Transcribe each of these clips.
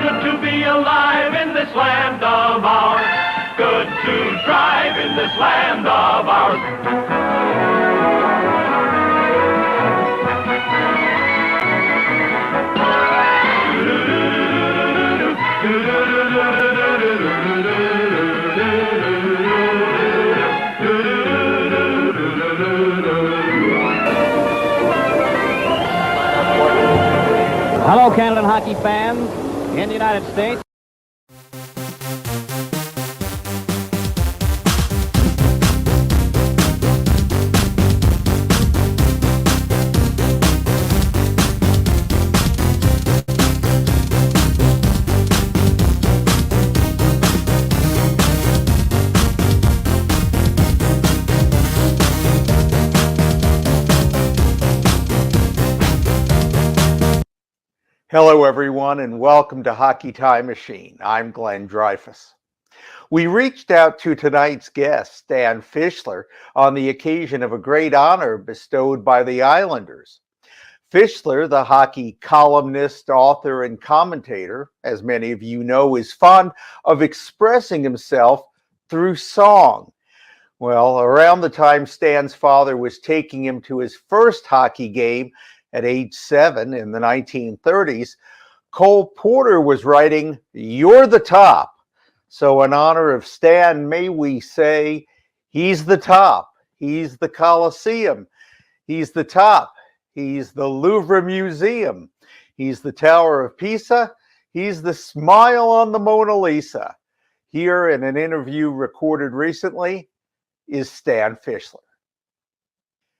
good to be alive in this land of ours. Good to drive in this land of ours. Hello, Canada hockey fans in the United States. Hello, everyone, and welcome to Hockey Time Machine. I'm Glenn Dreyfus. We reached out to tonight's guest, Stan Fischler, on the occasion of a great honor bestowed by the Islanders. Fischler, the hockey columnist, author, and commentator, as many of you know, is fond of expressing himself through song. Well, around the time Stan's father was taking him to his first hockey game at age 7 in the 1930s, Cole Porter was writing, "You're the top." So in honor of Stan, may we say, he's the top. He's the Coliseum. He's the top. He's the Louvre Museum. He's the Tower of Pisa. He's the smile on the Mona Lisa. Here in an interview recorded recently is Stan Fischler.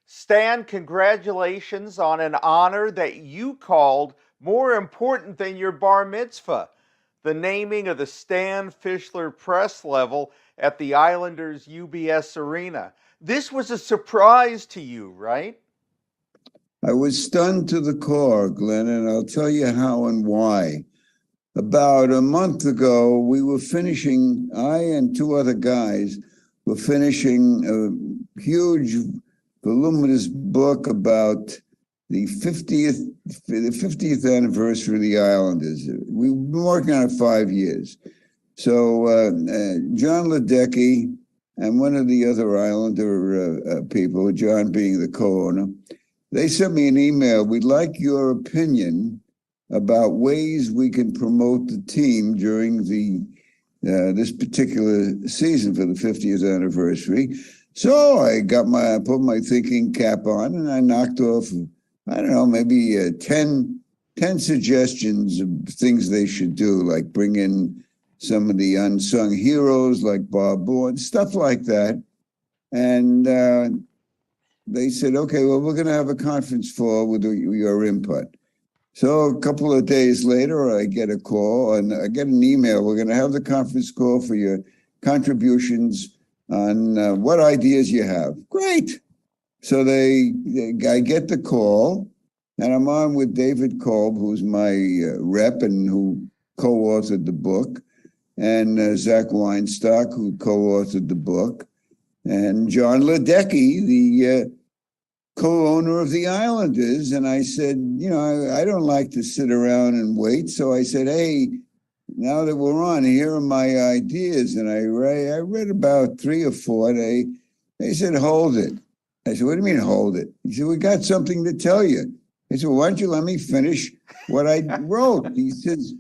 Stan, congratulations on an honor that you called more important than your bar mitzvah, the naming of the Stan Fischler press level at the Islanders' UBS Arena. This was a surprise to you, right? I was stunned to the core, Glenn, and I'll tell you how and why. About a month ago, we were finishing, I and two other guys were finishing a huge voluminous book about the 50th anniversary of the Islanders. We've been working on it 5 years. So John Ledecky and one of the other Islander people, John being the co-owner, they sent me an email. We'd like your opinion about ways we can promote the team during the this particular season for the 50th anniversary. So I put my thinking cap on and I knocked off, I don't know, maybe 10 suggestions of things they should do, like bring in some of the unsung heroes like Bob Bourne, stuff like that. And they said, okay, well, we're going to have a conference call with your input. So a couple of days later, I get a call and I get an email. We're going to have the conference call for your contributions on what ideas you have. Great. So I get the call, and I'm on with David Kolb, who's my rep and who co-authored the book, and Zach Weinstock, who co-authored the book, and John Ledecky, the co-owner of the Islanders. And I said, you know, I don't like to sit around and wait. So I said, hey, now that we're on, here are my ideas. And I read about 3 or 4. They said, hold it. I said, what do you mean, hold it? He said, we got something to tell you. I said, well, why don't you let me finish what I wrote? He says,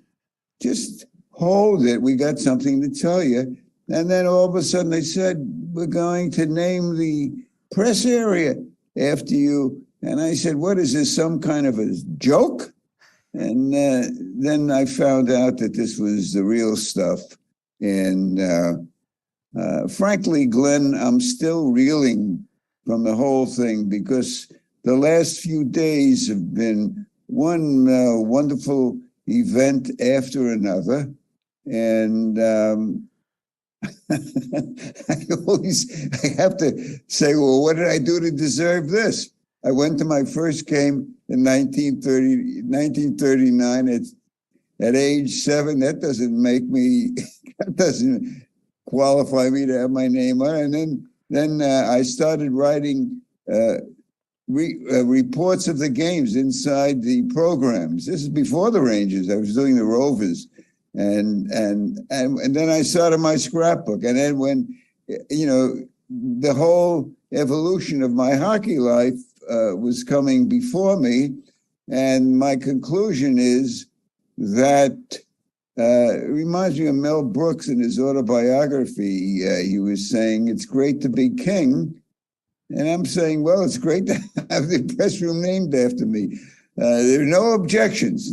just hold it. We got something to tell you. And then all of a sudden they said, we're going to name the press area after you. And I said, what is this, some kind of a joke? And then I found out that this was the real stuff. And frankly, Glenn, I'm still reeling from the whole thing because the last few days have been one wonderful event after another. And I have to say, well, what did I do to deserve this? I went to my first game in 1939 at age 7. That doesn't qualify me to have my name on it. And then I started writing reports of the games inside the programs. This is before the Rangers. I was doing the Rovers. And then I started my scrapbook. And then when, the whole evolution of my hockey life was coming before me, and my conclusion is that it reminds me of Mel Brooks in his autobiography. He was saying, it's great to be king. And I'm saying, well, it's great to have the press room named after me. There are no objections.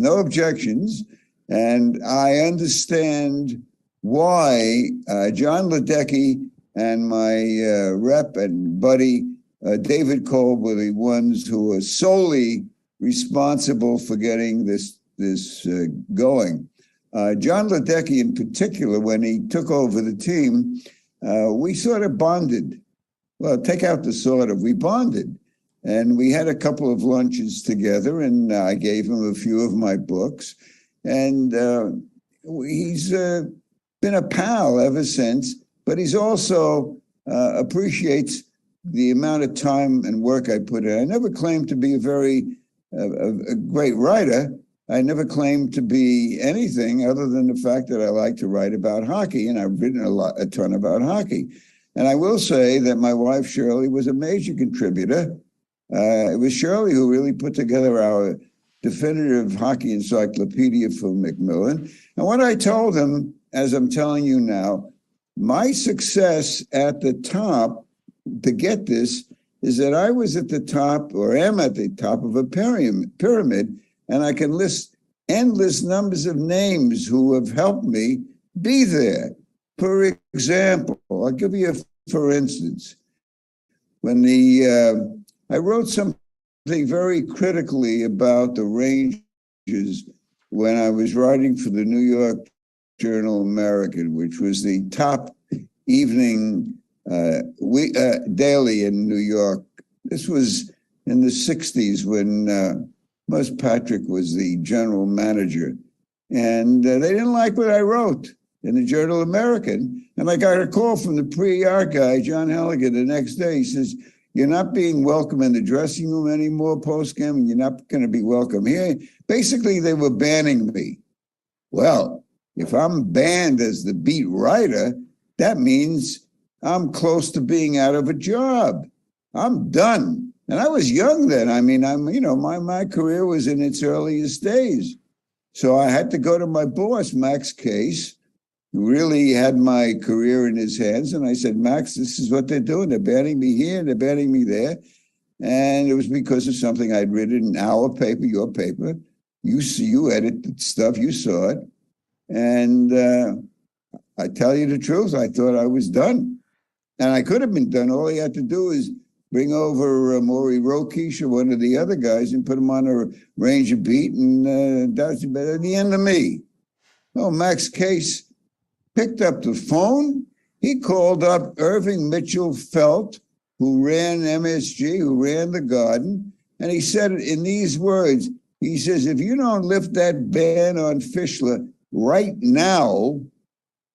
And I understand why John Ledecky and my rep and buddy, David Cole, were the ones who were solely responsible for getting this going. John Ledecky in particular, when he took over the team, we sort of bonded. Well, take out the sort of, we bonded. And we had a couple of lunches together, and I gave him a few of my books. And he's been a pal ever since, but he's also appreciates the amount of time and work I put in. I never claimed to be a great writer. I never claimed to be anything other than the fact that I like to write about hockey, and I've written a ton about hockey. And I will say that my wife, Shirley, was a major contributor. It was Shirley who really put together our definitive hockey encyclopedia for Macmillan. And what I told him, as I'm telling you now, my success at the top to get this is that I was at the top, or am at the top of a pyramid, and I can list endless numbers of names who have helped me be there. For example, I'll give you for instance. When I wrote something very critically about the Rangers when I was writing for the New York Journal American, which was the top evening daily in New York. This was in the 60s when Mus Patrick was the general manager. And they didn't like what I wrote in the Journal American. And I got a call from the pre-art guy, John Halligan, the next day. He says, you're not being welcome in the dressing room anymore post-game, and you're not going to be welcome here. Basically, they were banning me. Well, if I'm banned as the beat writer, that means I'm close to being out of a job. I'm done. And I was young then. I mean, my career was in its earliest days. So I had to go to my boss, Max Case, who really had my career in his hands. And I said, Max, this is what they're doing. They're banning me here, they're banning me there. And it was because of something I'd written in our paper, your paper. You edited stuff, you saw it. And I tell you the truth, I thought I was done. And I could have been done. All he had to do is bring over Maury Rokish or one of the other guys and put him on a Ranger beat, and that's the end of me. Oh, Max Case picked up the phone. He called up Irving Mitchell Felt, who ran MSG, who ran the Garden, and he said it in these words. He says, if you don't lift that ban on Fischler right now,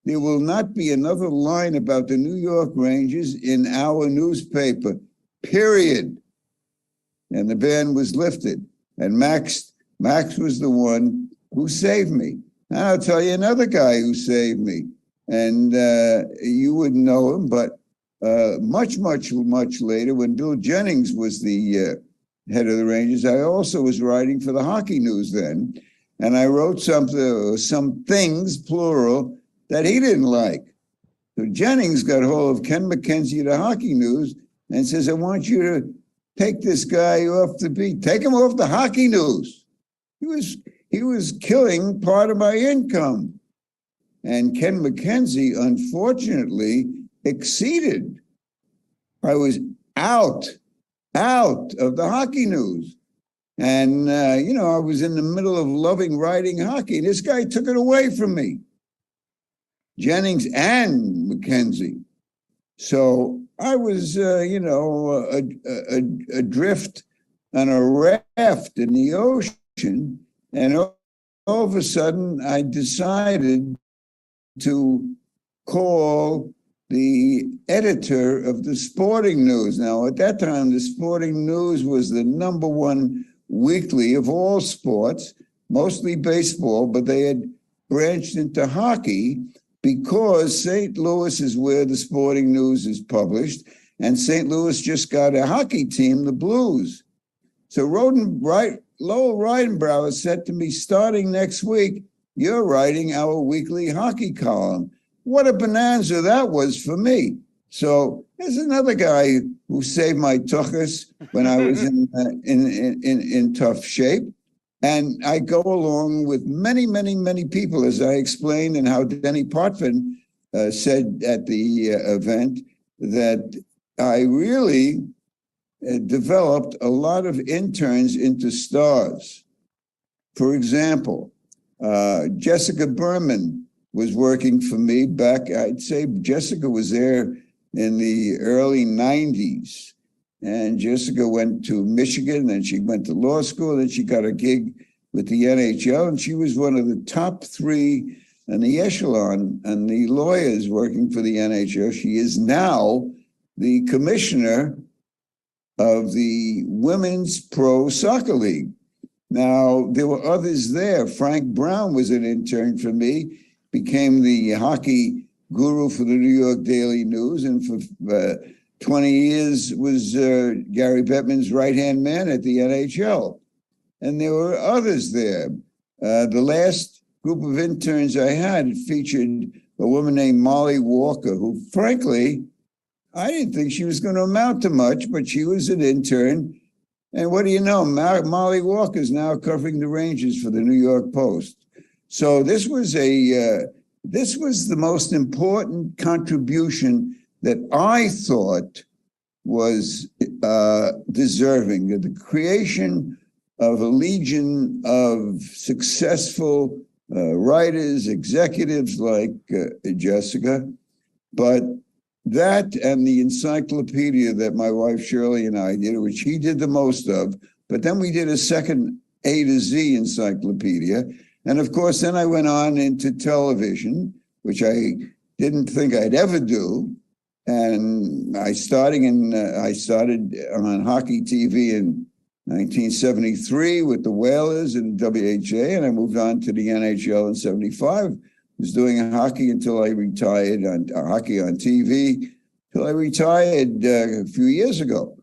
there will not be another line about the New York Rangers in our newspaper, period. And the ban was lifted. And Max was the one who saved me. And I'll tell you another guy who saved me. And you wouldn't know him, but much later, when Bill Jennings was the head of the Rangers, I also was writing for the Hockey News then. And I wrote some things, plural, that he didn't like. So Jennings got hold of Ken McKenzie of the Hockey News and says, I want you to take this guy off the beat. Take him off the Hockey News. He was killing part of my income. And Ken McKenzie, unfortunately, exceeded. I was out of the Hockey News. And, I was in the middle of loving writing hockey. This guy took it away from me. Jennings and McKenzie. So I was, adrift on a raft in the ocean. And all of a sudden, I decided to call the editor of the Sporting News. Now, at that time, the Sporting News was the #1 weekly of all sports, mostly baseball, but they had branched into hockey because St. Louis is where the Sporting News is published, and St. Louis just got a hockey team, the Blues. So Lowell Reidenbauer said to me, starting next week, you're writing our weekly hockey column. What a bonanza that was for me. So there's another guy who saved my tuchus when I was in tough shape. And I go along with many, many, many people, as I explained, and how Denny Potvin said at the event, that I really developed a lot of interns into stars. For example, Jessica Berman was working for me back, I'd say Jessica was there in the early 90s. And Jessica went to Michigan, then she went to law school, then she got a gig with the NHL, and she was one of the top 3 in the echelon and the lawyers working for the NHL. She is now the commissioner of the Women's Pro Soccer League. Now, there were others there. Frank Brown was an intern for me, became the hockey guru for the New York Daily News, and for 20 years was Gary Bettman's right-hand man at the NHL. And there were others there. The last group of interns I had featured a woman named Molly Walker, who, frankly, I didn't think she was going to amount to much, but she was an intern. And what do you know? Molly Walker is now covering the Rangers for the New York Post. So this was the most important contribution that I thought was deserving of the creation of a legion of successful writers, executives like Jessica. But that and the encyclopedia that my wife Shirley and I did, which he did the most of, but then we did a second A to Z encyclopedia. And of course, then I went on into television, which I didn't think I'd ever do. And I started on hockey TV in 1973 with the Whalers and WHA, and I moved on to the NHL in 75. Was doing hockey until I retired, on hockey on TV, till I retired a few years ago.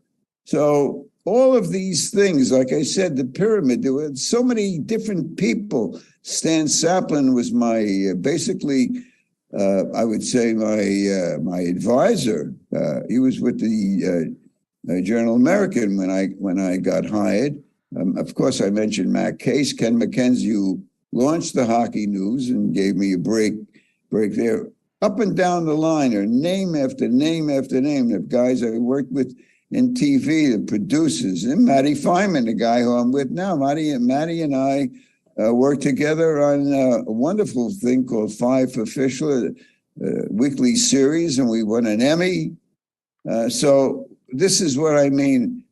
So all of these things, like I said, the pyramid, there were so many different people. Stan Saplin was my, basically, I would say my advisor. He was with the Journal American when I got hired. Of course, I mentioned Matt Case, Ken McKenzie, who launched the Hockey News and gave me a break there. Up and down the line, or name after name after name of guys I worked with in TV, the producers, and Matty Feynman, the guy who I'm with now. Matty and I worked together on a wonderful thing called Five for Fischler, weekly series, and we won an Emmy. So this is what I mean.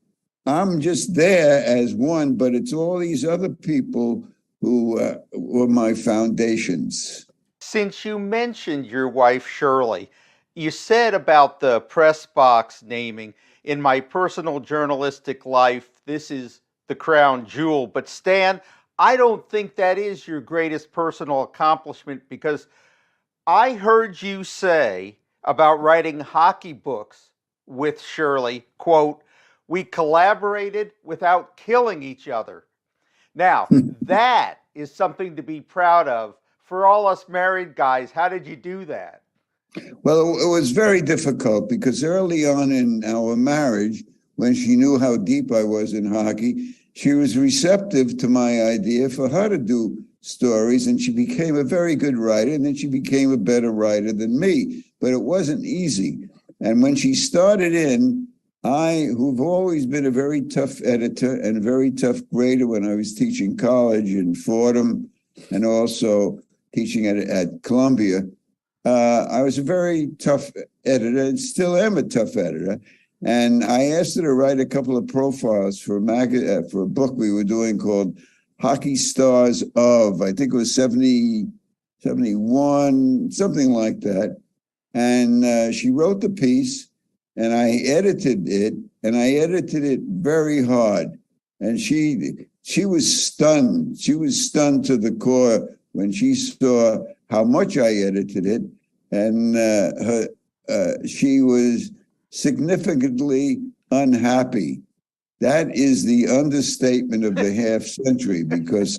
I'm just there as one, but it's all these other people who were my foundations. Since you mentioned your wife, Shirley, you said about the press box naming, in my personal journalistic life, this is the crown jewel. But Stan, I don't think that is your greatest personal accomplishment, because I heard you say about writing hockey books with Shirley, quote, "We collaborated without killing each other." Now, that is something to be proud of. For all us married guys, how did you do that? Well, it was very difficult because early on in our marriage, when she knew how deep I was in hockey, she was receptive to my idea for her to do stories, and she became a very good writer, and then she became a better writer than me. But it wasn't easy. And when she started in, I, who've always been a very tough editor and a very tough grader when I was teaching college in Fordham and also teaching at Columbia, I was a very tough editor and still am a tough editor. And I asked her to write a couple of profiles for a book we were doing called Hockey Stars of, I think it was 70, 71, something like that. And she wrote the piece, and I edited it, and I edited it very hard. And she was stunned. She was stunned to the core when she saw how much I edited it, and she was significantly unhappy. That is the understatement of the half century, because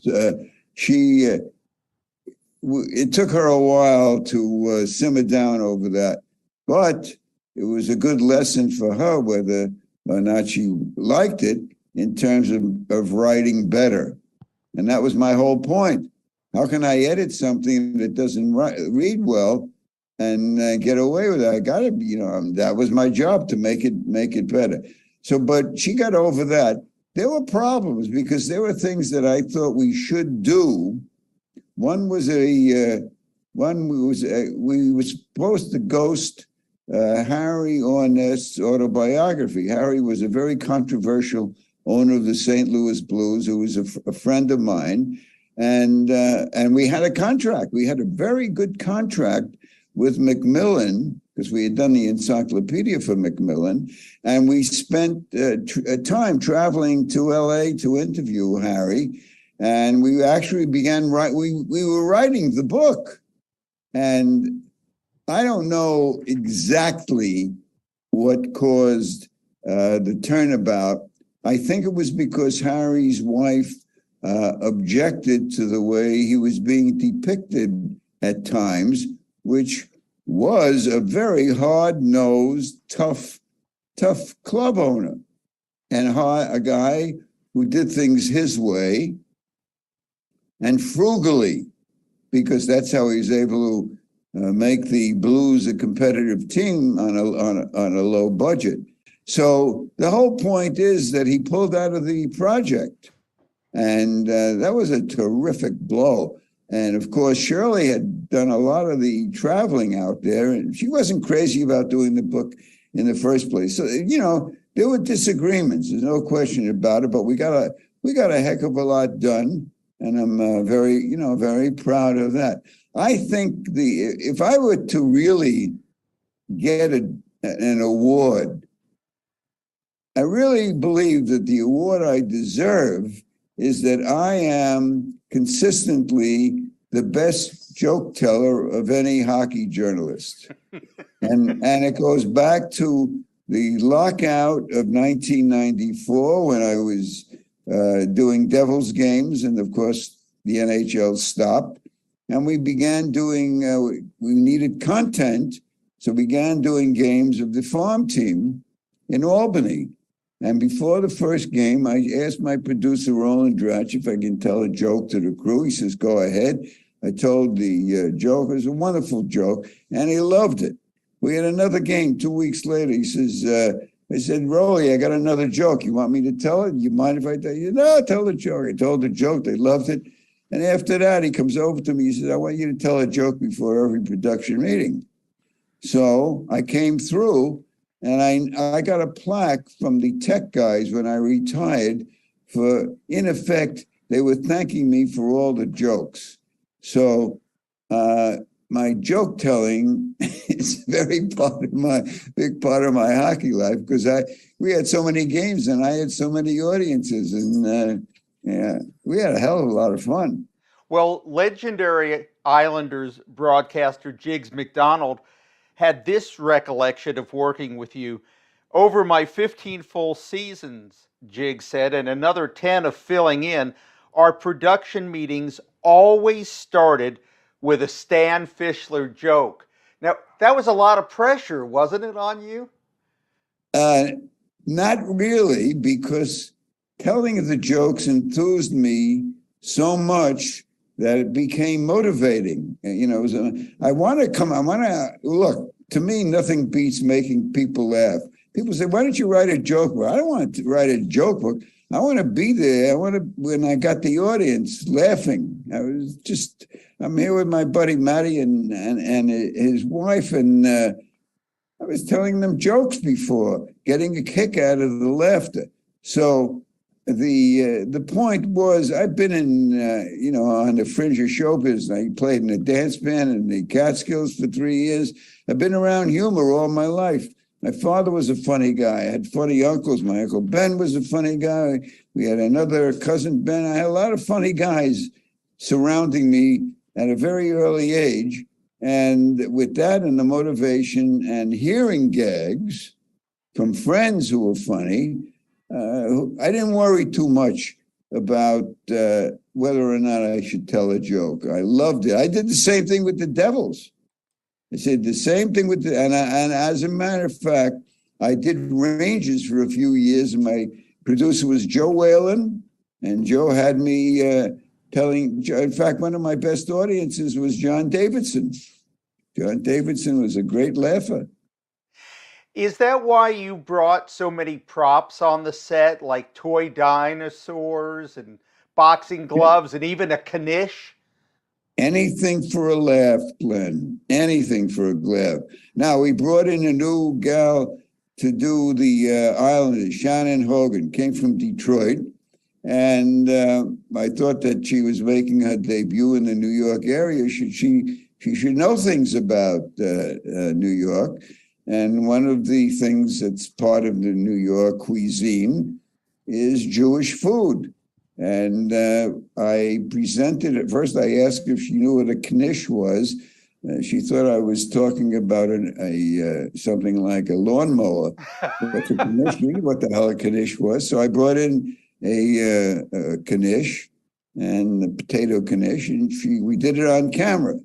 it took her a while to simmer down over that, but it was a good lesson for her, whether or not she liked it, in terms of writing better. And that was my whole point. How can I edit something that doesn't read well and get away with it? I got to, that was my job, to make it better. So, but she got over that. There were problems, because there were things that I thought we should do. One was we were supposed to ghost Harry Ornest's autobiography. Harry was a very controversial owner of the St. Louis Blues, who was a friend of mine, and we had a contract. We had a very good contract with Macmillan, because we had done the encyclopedia for Macmillan, and we spent time traveling to LA to interview Harry, and we actually began we were writing the book, and I don't know exactly what caused the turnabout. I think it was because Harry's wife objected to the way he was being depicted at times, which was a very hard-nosed, tough club owner, and a guy who did things his way and frugally, because that's how he's able to make the Blues a competitive team on a low budget. So the whole point is that he pulled out of the project, and that was a terrific blow. And of course, Shirley had done a lot of the traveling out there, and she wasn't crazy about doing the book in the first place. So, there were disagreements. There's no question about it, but we got a heck of a lot done, and I'm very proud of that. I think if I were to really get an award, I really believe that the award I deserve is that I am consistently the best joke teller of any hockey journalist. and it goes back to the lockout of 1994, when I was doing Devils games, and of course the NHL stopped, and we began doing, we needed content, so we began doing games of the farm team in Albany. And before the first game, I asked my producer, Roland Dratch, if I can tell a joke to the crew. He says, go ahead. I told the joke. It was a wonderful joke, and he loved it. We had another game 2 weeks later. He says, I said, Rolly, I got another joke. You want me to tell it? You mind if I tell you? No, tell the joke. I told the joke. They loved it. And after that, he comes over to me. He says, I want you to tell a joke before every production meeting. So I came through, and I got a plaque from the tech guys when I retired for, in effect, they were thanking me for all the jokes. So my joke telling is big part of my hockey life, because we had so many games and I had so many audiences, and we had a hell of a lot of fun. Well, legendary Islanders broadcaster Jiggs McDonald had this recollection of working with you. Over my 15 full seasons, Jiggs said, and another 10 of filling in, our production meetings always started with a Stan Fischler joke. Now, that was a lot of pressure, wasn't it, on you? Not really, because telling the jokes enthused me so much that it became motivating. I want to look, to me, nothing beats making people laugh. People say, why don't you write a joke book? I don't want to write a joke book. I want to be there. When I got the audience laughing, I'm here with my buddy Matty and his wife, and I was telling them jokes before, getting a kick out of the laughter. So the point was, I've been in, on the fringe of show business. I played in a dance band in the Catskills for 3 years. I've been around humor all my life. My father was a funny guy. I had funny uncles. My Uncle Ben was a funny guy. We had another cousin, Ben. I had a lot of funny guys surrounding me at a very early age. And with that and the motivation and hearing gags from friends who were funny, I didn't worry too much about whether or not I should tell a joke. I loved it. I did the same thing with the Devils. I said the same thing with and as a matter of fact, I did ranges for a few years, and my producer was Joe Whalen, and Joe had me telling. In fact, one of my best audiences was John Davidson. John Davidson was a great laugher. Is that why you brought so many props on the set, like toy dinosaurs and boxing gloves and even a knish? Anything for a laugh, Glenn. Anything for a laugh. Now, we brought in a new gal to do the Islanders, Shannon Hogan, came from Detroit. And I thought that she was making her debut in the New York area. She should know things about New York. And one of the things that's part of the New York cuisine is Jewish food. And I presented it. First, I asked if she knew what a knish was. She thought I was talking about something like a lawnmower. What the hell a knish was. So I brought in a knish and a potato knish, and we did it on camera.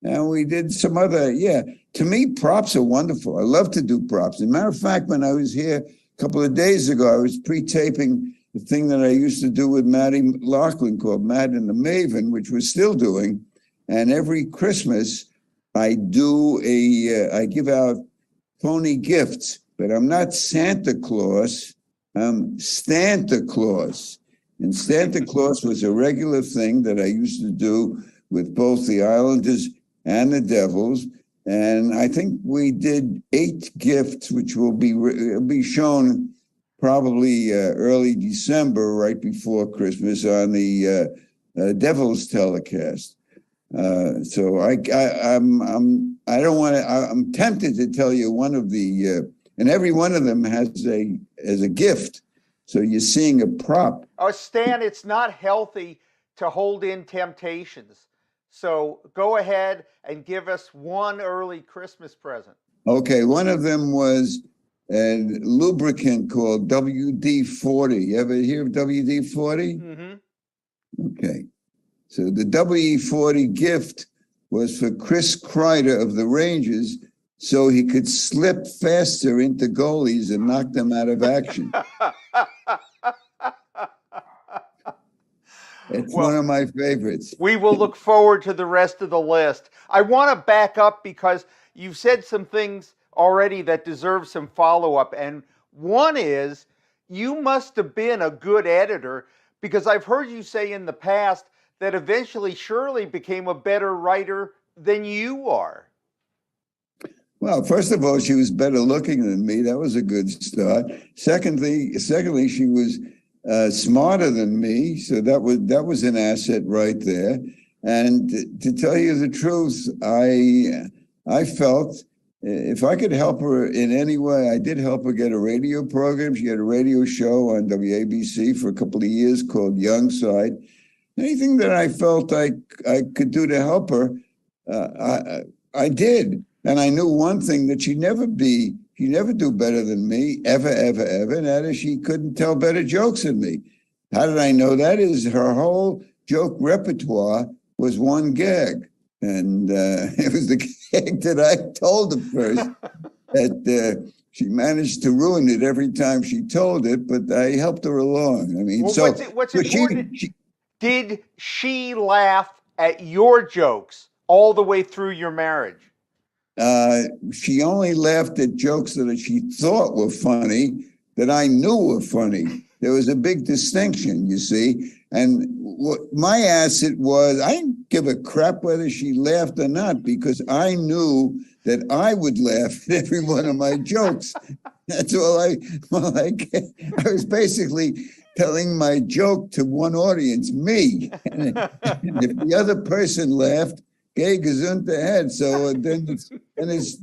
And we did some other, to me, props are wonderful. I love to do props. As a matter of fact, when I was here a couple of days ago, I was pre-taping the thing that I used to do with Maddie Laughlin called Mad and the Maven, which we're still doing. And every Christmas, I give out phony gifts, but I'm not Santa Claus, I'm Stanta Claus. And Santa Claus was a regular thing that I used to do with both the Islanders and the Devils. And I think we did 8 gifts, which will be shown probably early December, right before Christmas, on the Devils telecast. So I'm tempted to tell you one of the, and every one of them has a gift. So you're seeing a prop. Oh, Stan, it's not healthy to hold in temptations. So go ahead and give us one early Christmas present. Okay, one of them was a lubricant called WD-40. You ever hear of WD-40? Mm-hmm. Okay. So the WD-40 gift was for Chris Kreider of the Rangers, so he could slip faster into goalies and knock them out of action. It's one of my favorites. We will look forward to the rest of the list. I want to back up because you've said some things already that deserve some follow-up. And one is, you must have been a good editor, because I've heard you say in the past that eventually Shirley became a better writer than you are. Well, first of all, she was better looking than me. That was a good start. Secondly, she was smarter than me, so that was an asset right there. And to tell you the truth, I felt if I could help her in any way, I did help her get a radio program. She had a radio show on WABC for a couple of years called Young Side. Anything that I felt I could do to help her, I did. And I knew one thing, that she'd never do better than me, ever, ever, ever. And that is, she couldn't tell better jokes than me. How did I know that? Is her whole joke repertoire was one gag. And it was the gag that I told her first, that she managed to ruin it every time she told it, but I helped her along. I mean, well, what's important, did she laugh at your jokes all the way through your marriage? She only laughed at jokes that she thought were funny, that I knew were funny. There was a big distinction, you see. And what my asset was, I didn't give a crap whether she laughed or not, because I knew that I would laugh at every one of my jokes. That's all I was basically telling my joke to one audience, me. And if the other person laughed, gay gesund ahead. So then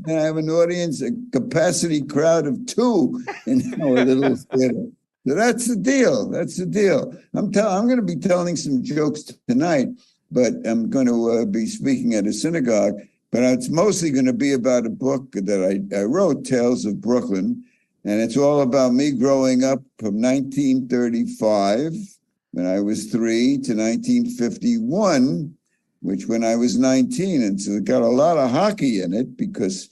I have an audience, a capacity crowd of 2 in our little theater. So that's the deal. That's the deal. I'm going to be telling some jokes tonight but I'm going to be speaking at a synagogue. But it's mostly going to be about a book that I wrote, Tales of Brooklyn. And it's all about me growing up from 1935, when I was 3, to 1951, which when I was 19. And so it got a lot of hockey in it because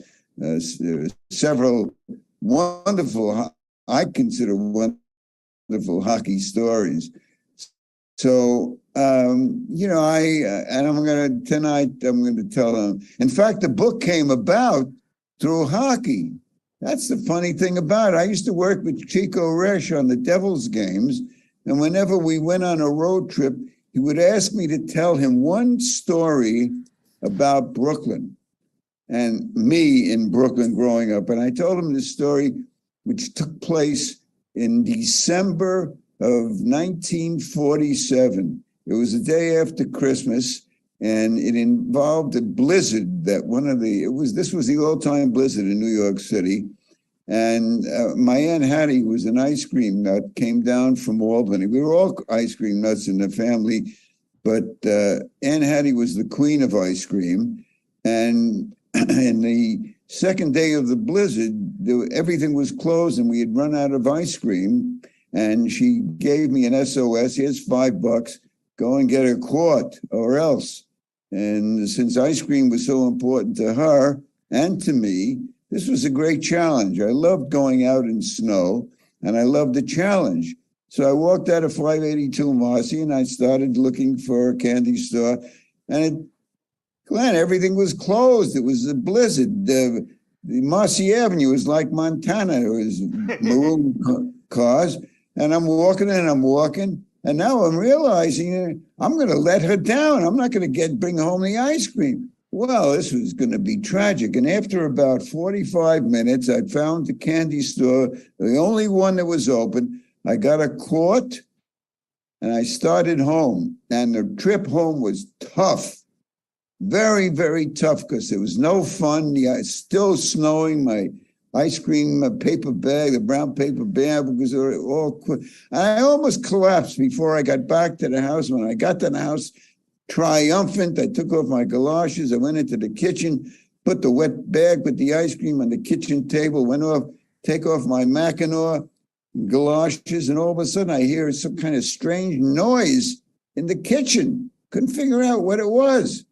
several wonderful, I consider wonderful hockey stories. So, and tonight I'm going to tell them. In fact, the book came about through hockey. That's the funny thing about it. I used to work with Chico Resch on the Devils games. And whenever we went on a road trip, he would ask me to tell him one story about Brooklyn and me in Brooklyn growing up. And I told him this story, which took place in December of 1947. It was the day after Christmas, and it involved a blizzard that this was the all-time blizzard in New York City. And my Aunt Hattie was an ice cream nut, came down from Albany. We were all ice cream nuts in the family, but Aunt Hattie was the queen of ice cream. And in the second day of the blizzard, everything was closed and we had run out of ice cream. And she gave me an SOS, here's $5, go and get a quart or else. And since ice cream was so important to her and to me, this was a great challenge. I loved going out in snow and I loved the challenge. So I walked out of 582 Marcy and I started looking for a candy store. And Glenn, everything was closed. It was a blizzard. The Marcy Avenue was like Montana. It was maroon cars. And I'm walking and I'm walking. And now I'm realizing I'm going to let her down. I'm not going to bring home the ice cream. Well, this was going to be tragic. And after about 45 minutes, I found the candy store, the only one that was open. I got a quart and I started home. And the trip home was tough. Very, very tough because there was no fun. It's still snowing. My ice cream paper bag, the brown paper bag, because they were all. I almost collapsed before I got back to the house. When I got to the house, triumphant, I took off my galoshes. I went into the kitchen, put the wet bag, put the ice cream on the kitchen table, take off my Mackinac galoshes, and all of a sudden I hear some kind of strange noise in the kitchen. Couldn't figure out what it was.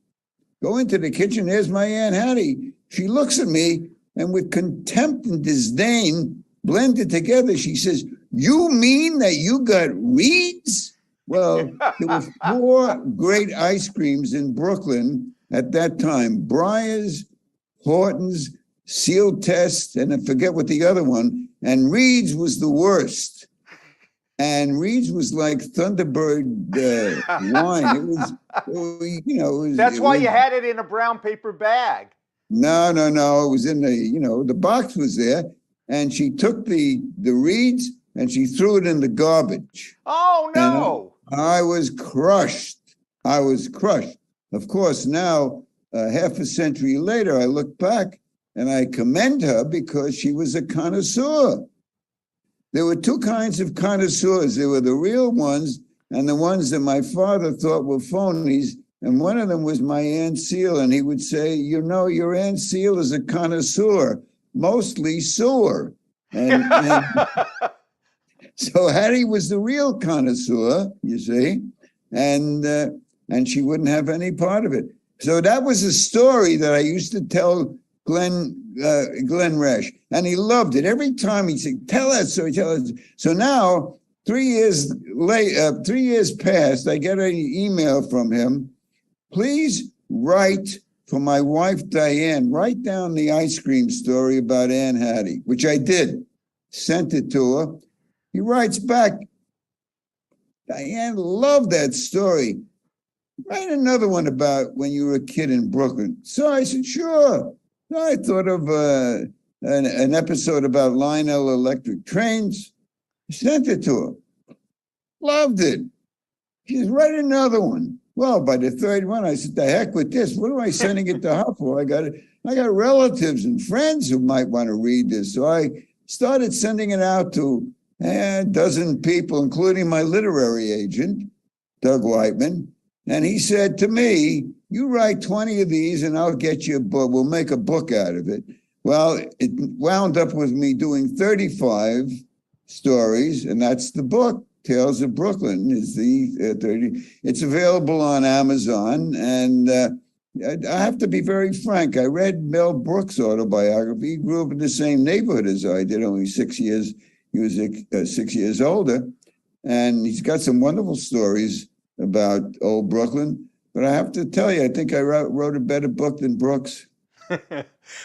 Go into the kitchen, there's my Aunt Hattie. She looks at me, and with contempt and disdain blended together, she says, "You mean that you got Reeds?" Well, there were 4 great ice creams in Brooklyn at that time: Breyers, Hortons, Seal Test, and I forget what the other one. And Reed's was the worst. And Reed's was like Thunderbird wine. It was, That's why you had it in a brown paper bag. No. It was in the box was there. And she took the Reed's and she threw it in the garbage. Oh, no. And I was crushed. Of course, now, half a century later, I look back and I commend her because she was a connoisseur. There were 2 kinds of connoisseurs. There were the real ones and the ones that my father thought were phonies. And one of them was my Aunt Seal. And he would say, your Aunt Seal is a connoisseur, mostly sewer. And so Hattie was the real connoisseur, you see, and she wouldn't have any part of it. So that was a story that I used to tell Glenn Resch, and he loved it. Every time he'd say, "Tell that story, tell it." So now, 3 years later, 3 years passed, I get an email from him. Please write for my wife Diane. Write down the ice cream story about Aunt Hattie, which I did. Sent it to her. He writes back, "Diane loved that story. Write another one about when you were a kid in Brooklyn." So I said, "Sure." So I thought of an episode about Lionel Electric Trains. Sent it to her. Loved it. She says, "Write another one." Well, by the third one, I said, "The heck with this. What am I sending it to her for? I got relatives and friends who might want to read this." So I started sending it out to a dozen people, including my literary agent, Doug Whiteman. And he said to me, you write 20 of these and I'll get you a book. We'll make a book out of it. Well, it wound up with me doing 35 stories, and that's the book. Tales of Brooklyn is the 30. It's available on Amazon. And I have to be very frank. I read Mel Brooks' autobiography. He grew up in the same neighborhood as I did, only 6 years. He was 6 years older. And he's got some wonderful stories about old Brooklyn. But I have to tell you, I think I wrote a better book than Brooks.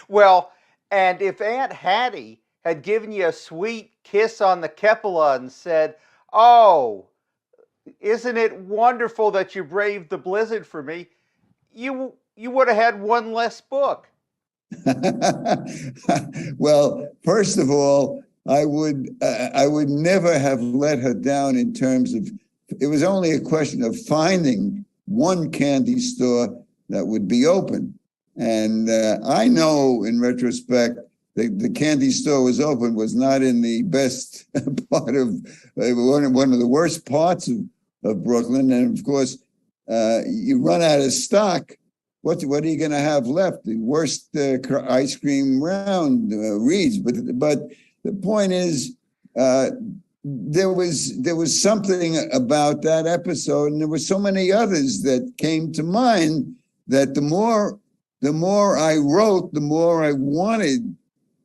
Well, and if Aunt Hattie had given you a sweet kiss on the cupola and said, oh, isn't it wonderful that you braved the blizzard for me, you would have had one less book. Well, first of all, I would never have let her down in terms of, it was only a question of finding one candy store that would be open. And I know in retrospect, the candy store was open, was not in the best part of, one of the worst parts of Brooklyn. And of course, you run out of stock. What are you going to have left? The worst ice cream round, Reed's. But the point is, there was something about that episode, and there were so many others that came to mind that the more I wrote, the more I wanted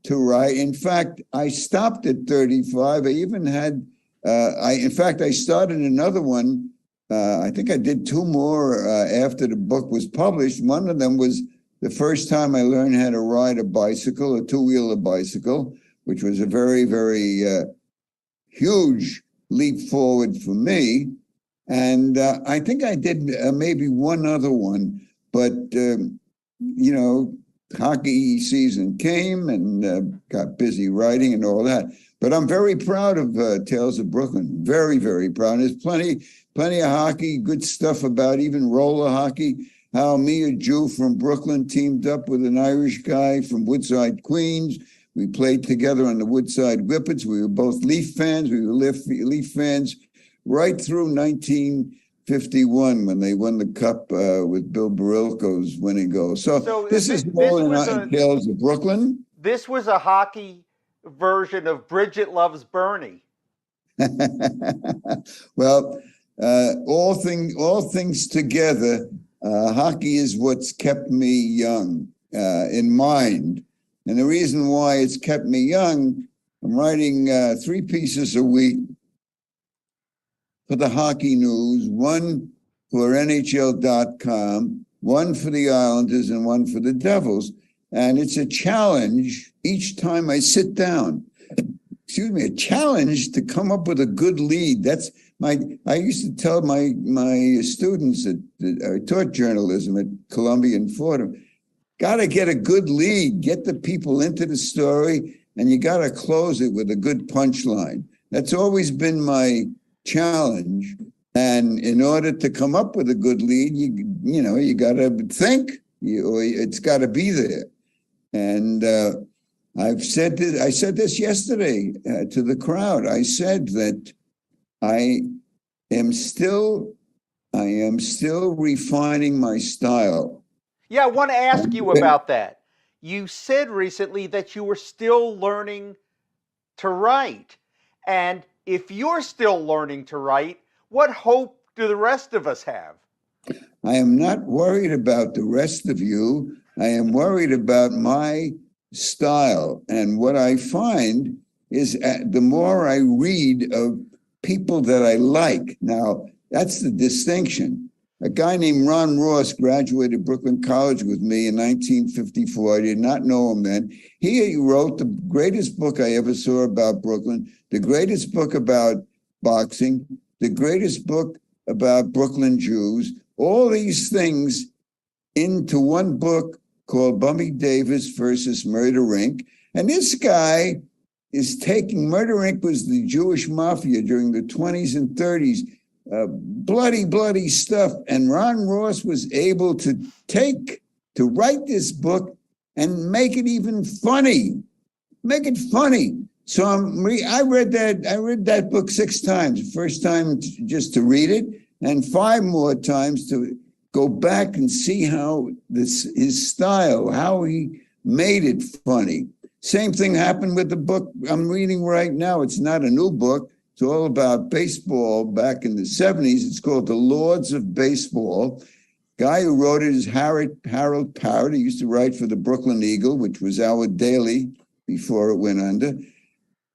to write. In fact, I stopped at 35. I even had, I started another one. I think I did two more after the book was published. One of them was the first time I learned how to ride a bicycle, a two-wheeler bicycle, which was a very, very huge leap forward for me. And I think I did maybe one other one, but, hockey season came and got busy writing and all that. But I'm very proud of Tales of Brooklyn. Very, very proud. There's plenty of hockey, good stuff about even roller hockey, how me, a Jew from Brooklyn, teamed up with an Irish guy from Woodside, Queens. We played together on the Woodside Whippets. We were both Leaf fans. We were Leaf fans right through 1951 when they won the Cup with Bill Barilko's winning goal. So this is all in Tales of Brooklyn. This was a hockey version of Bridget Loves Bernie. Well, all things together, hockey is what's kept me young in mind. And the reason why it's kept me young, I'm writing 3 pieces a week for the Hockey News, one for NHL.com, one for the Islanders, and one for the Devils. And it's a challenge each time I sit down. A challenge to come up with a good lead. That's I used to tell my students that I taught journalism at Columbia and Fordham, got to get a good lead, get the people into the story, and you got to close it with a good punchline. That's always been my challenge. And in order to come up with a good lead, you got to think, or it's got to be there. And I said this yesterday to the crowd. I said that I am still refining my style. Yeah, I want to ask you about that. You said recently that you were still learning to write. And if you're still learning to write, what hope do the rest of us have? I am not worried about the rest of you. I am worried about my style. And what I find is the more I read of people that I like, now that's the distinction. A guy named Ron Ross graduated Brooklyn College with me in 1954. I did not know him then. He wrote the greatest book I ever saw about Brooklyn, the greatest book about boxing, the greatest book about Brooklyn Jews, all these things into one book called Bummy Davis versus Murder Inc. And this guy is taking, Murder Inc. was the Jewish mafia during the 20s and 30s. Bloody stuff. And Ron Ross was able to write this book and make it even funny. Make it funny. So I read that book 6 times. The first time just to read it, and 5 more times to go back and see how his style, how he made it funny. Same thing happened with the book I'm reading right now. It's not a new book. It's all about baseball back in the 70s. It's called The Lords of Baseball. Guy who wrote it is Harold Parrott. He used to write for the Brooklyn Eagle, which was our daily before it went under.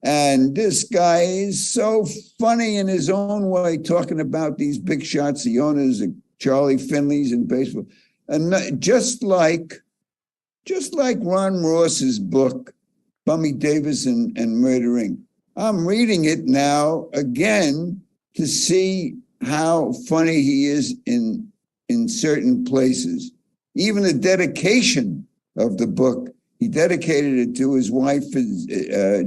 And this guy is so funny in his own way, talking about these big shots, the owners of Charlie Finley's in baseball. And just like Ron Ross's book, Bummy Davis and Murder Inc. I'm reading it now again to see how funny he is in certain places. Even the dedication of the book, he dedicated it to his wife,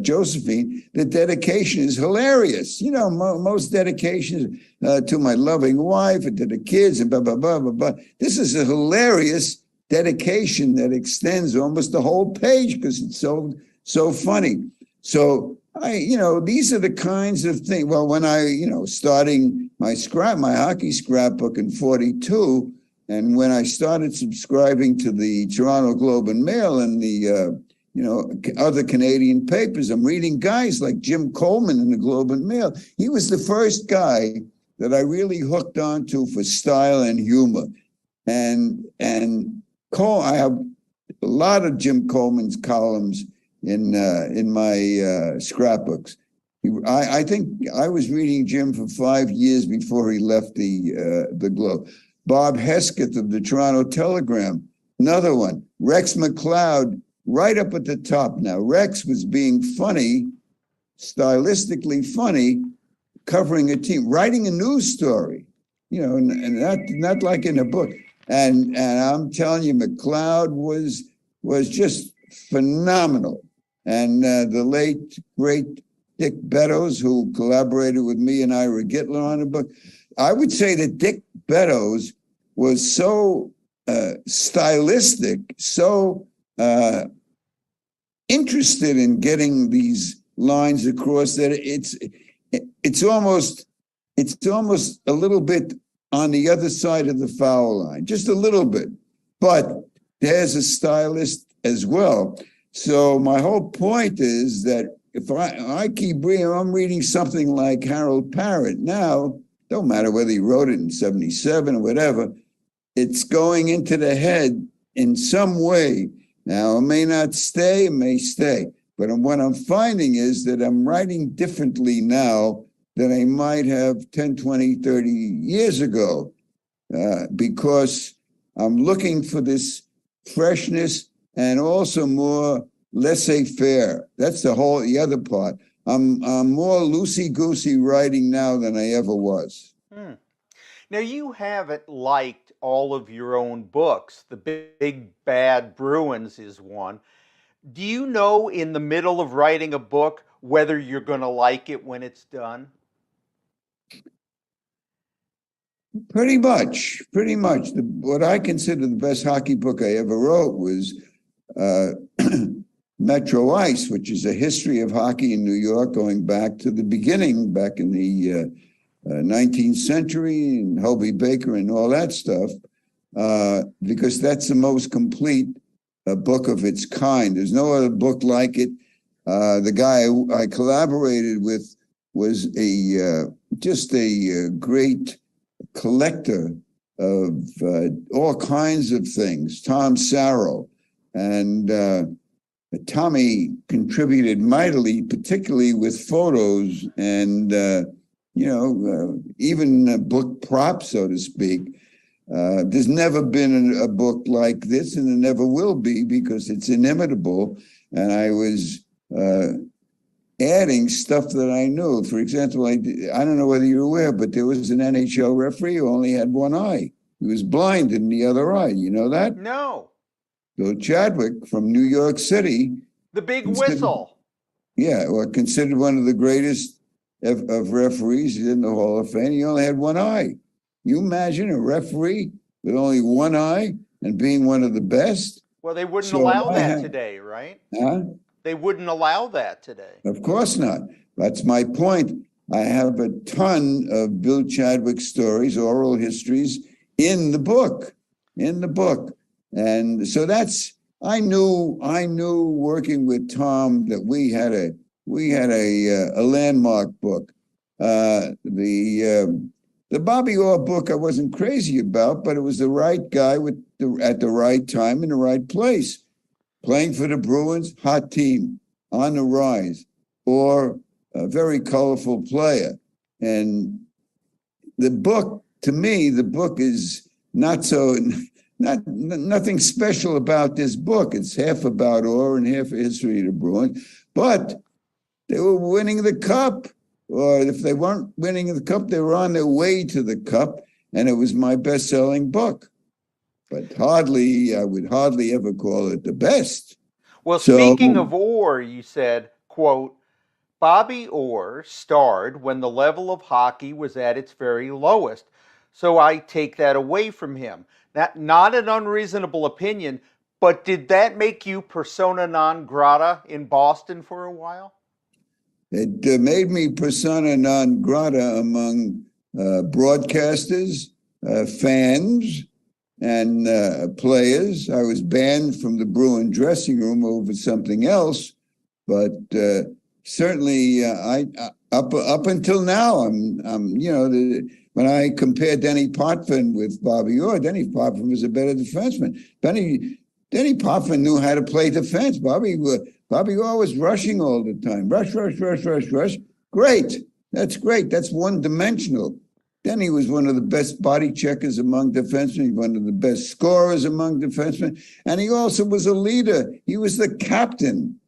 Josephine. The dedication is hilarious. You know, most dedications to my loving wife and to the kids and blah, blah, blah, blah, blah. This is a hilarious dedication that extends almost the whole page because it's so funny. So these are the kinds of things. Well, when starting my hockey scrapbook in 42, and when I started subscribing to the Toronto Globe and Mail and the other Canadian papers, I'm reading guys like Jim Coleman in the Globe and Mail. He was the first guy that I really hooked onto for style and humor. And I have a lot of Jim Coleman's columns in my scrapbooks. I think I was reading Jim for 5 years before he left the Globe. Bob Hesketh of the Toronto Telegram, another one. Rex McLeod, right up at the top now. Rex was being funny, stylistically funny, covering a team, writing a news story, and not like in a book. And I'm telling you, McLeod was just phenomenal. And the late, great Dick Beddoes, who collaborated with me and Ira Gittler on the book. I would say that Dick Beddoes was so stylistic, so interested in getting these lines across that it's almost a little bit on the other side of the foul line, just a little bit. But there's a stylist as well. So my whole point is that if I keep reading, I'm reading something like Harold Parrott now, don't matter whether he wrote it in 77 or whatever, it's going into the head in some way. Now, it may not stay, it may stay. But what I'm finding is that I'm writing differently now than I might have 10, 20, 30 years ago, because I'm looking for this freshness and also more laissez-faire. That's the other part. I'm more loosey-goosey writing now than I ever was. Now, you haven't liked all of your own books. The Big Bad Bruins is one. Do you know in the middle of writing a book whether you're going to like it when it's done? Pretty much. What I consider the best hockey book I ever wrote was Metro Ice, which is a history of hockey in New York going back to the beginning, back in the 19th century, and Hobie Baker and all that stuff, because that's the most complete book of its kind. There's no other book like it. The guy I collaborated with was just a great collector of all kinds of things, Tom Sarrow. And Tommy contributed mightily, particularly with photos and, even book props, so to speak. There's never been a book like this, and there never will be, because it's inimitable. And I was adding stuff that I knew. For example, I don't know whether you're aware, but there was an NHL referee who only had one eye. He was blind in the other eye. You know that? No. Bill Chadwick from New York City. The Big Whistle. Yeah, well, considered one of the greatest of referees in the Hall of Fame. He only had one eye. You imagine a referee with only one eye and being one of the best? Well, they wouldn't allow that today, right? Huh? They wouldn't allow that today. Of course not. That's my point. I have a ton of Bill Chadwick stories, oral histories in the book, And so I knew working with Tom that we had a landmark book. The Bobby Orr book I wasn't crazy about, but it was the right guy at the right time in the right place. Playing for the Bruins, hot team, on the rise, or a very colorful player. And the book, to me, the book is nothing special about this book. It's half about Orr and half a history of the Bruins. But they were winning the cup. Or if they weren't winning the cup, they were on their way to the cup. And it was my best-selling book. But I would hardly ever call it the best. Well, speaking of Orr, you said, quote, Bobby Orr starred when the level of hockey was at its very lowest. So I take that away from him. Not an unreasonable opinion, but did that make you persona non grata in Boston for a while? It made me persona non grata among broadcasters, fans, and players. I was banned from the Bruin dressing room over something else, but certainly up until now, when I compare Denny Potvin with Bobby Orr, Denny Potvin was a better defenseman. Denny Potvin knew how to play defense. Bobby Orr was rushing all the time. Rush. Great. That's great. That's one-dimensional. Denny was one of the best body checkers among defensemen, one of the best scorers among defensemen, and he also was a leader. He was the captain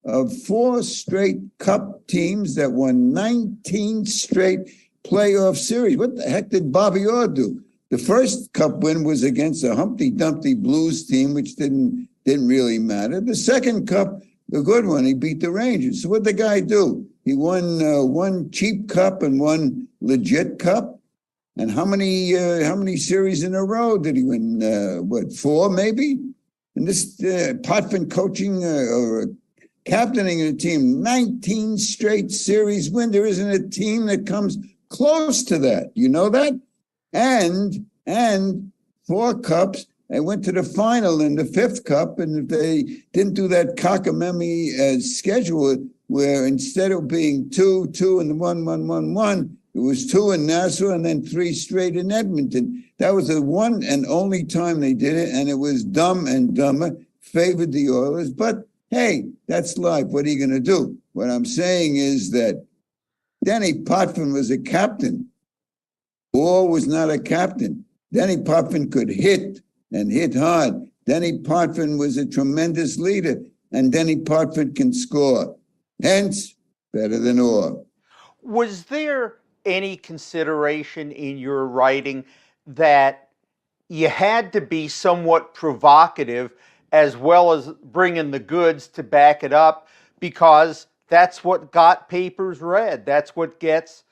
of 4 straight cup teams that won 19 straight playoff series. What the heck did Bobby Orr do? The first cup win was against a Humpty Dumpty Blues team, which didn't really matter. The second cup, the good one, he beat the Rangers. So what'd the guy do? He won one cheap cup and one legit cup. And how many series in a row did he win? 4 maybe? And this Potvin coaching or captaining a team, 19 straight series win. There isn't a team that comes close to that. You know that? And 4 cups. They went to the final in the 5th cup, and if they didn't do that cockamamie schedule where instead of being 2, and 1, it was 2 in Nassau and then 3 straight in Edmonton. That was the one and only time they did it, and it was Dumb and Dumber, favored the Oilers. But hey, that's life. What are you going to do? What I'm saying is that Denny Potvin was a captain. Orr was not a captain. Denny Potvin could hit and hit hard. Denny Potvin was a tremendous leader, and Denny Potvin can score. Hence, better than Orr. Was there any consideration in your writing that you had to be somewhat provocative as well as bringing the goods to back it up, because that's what got papers read, that's what gets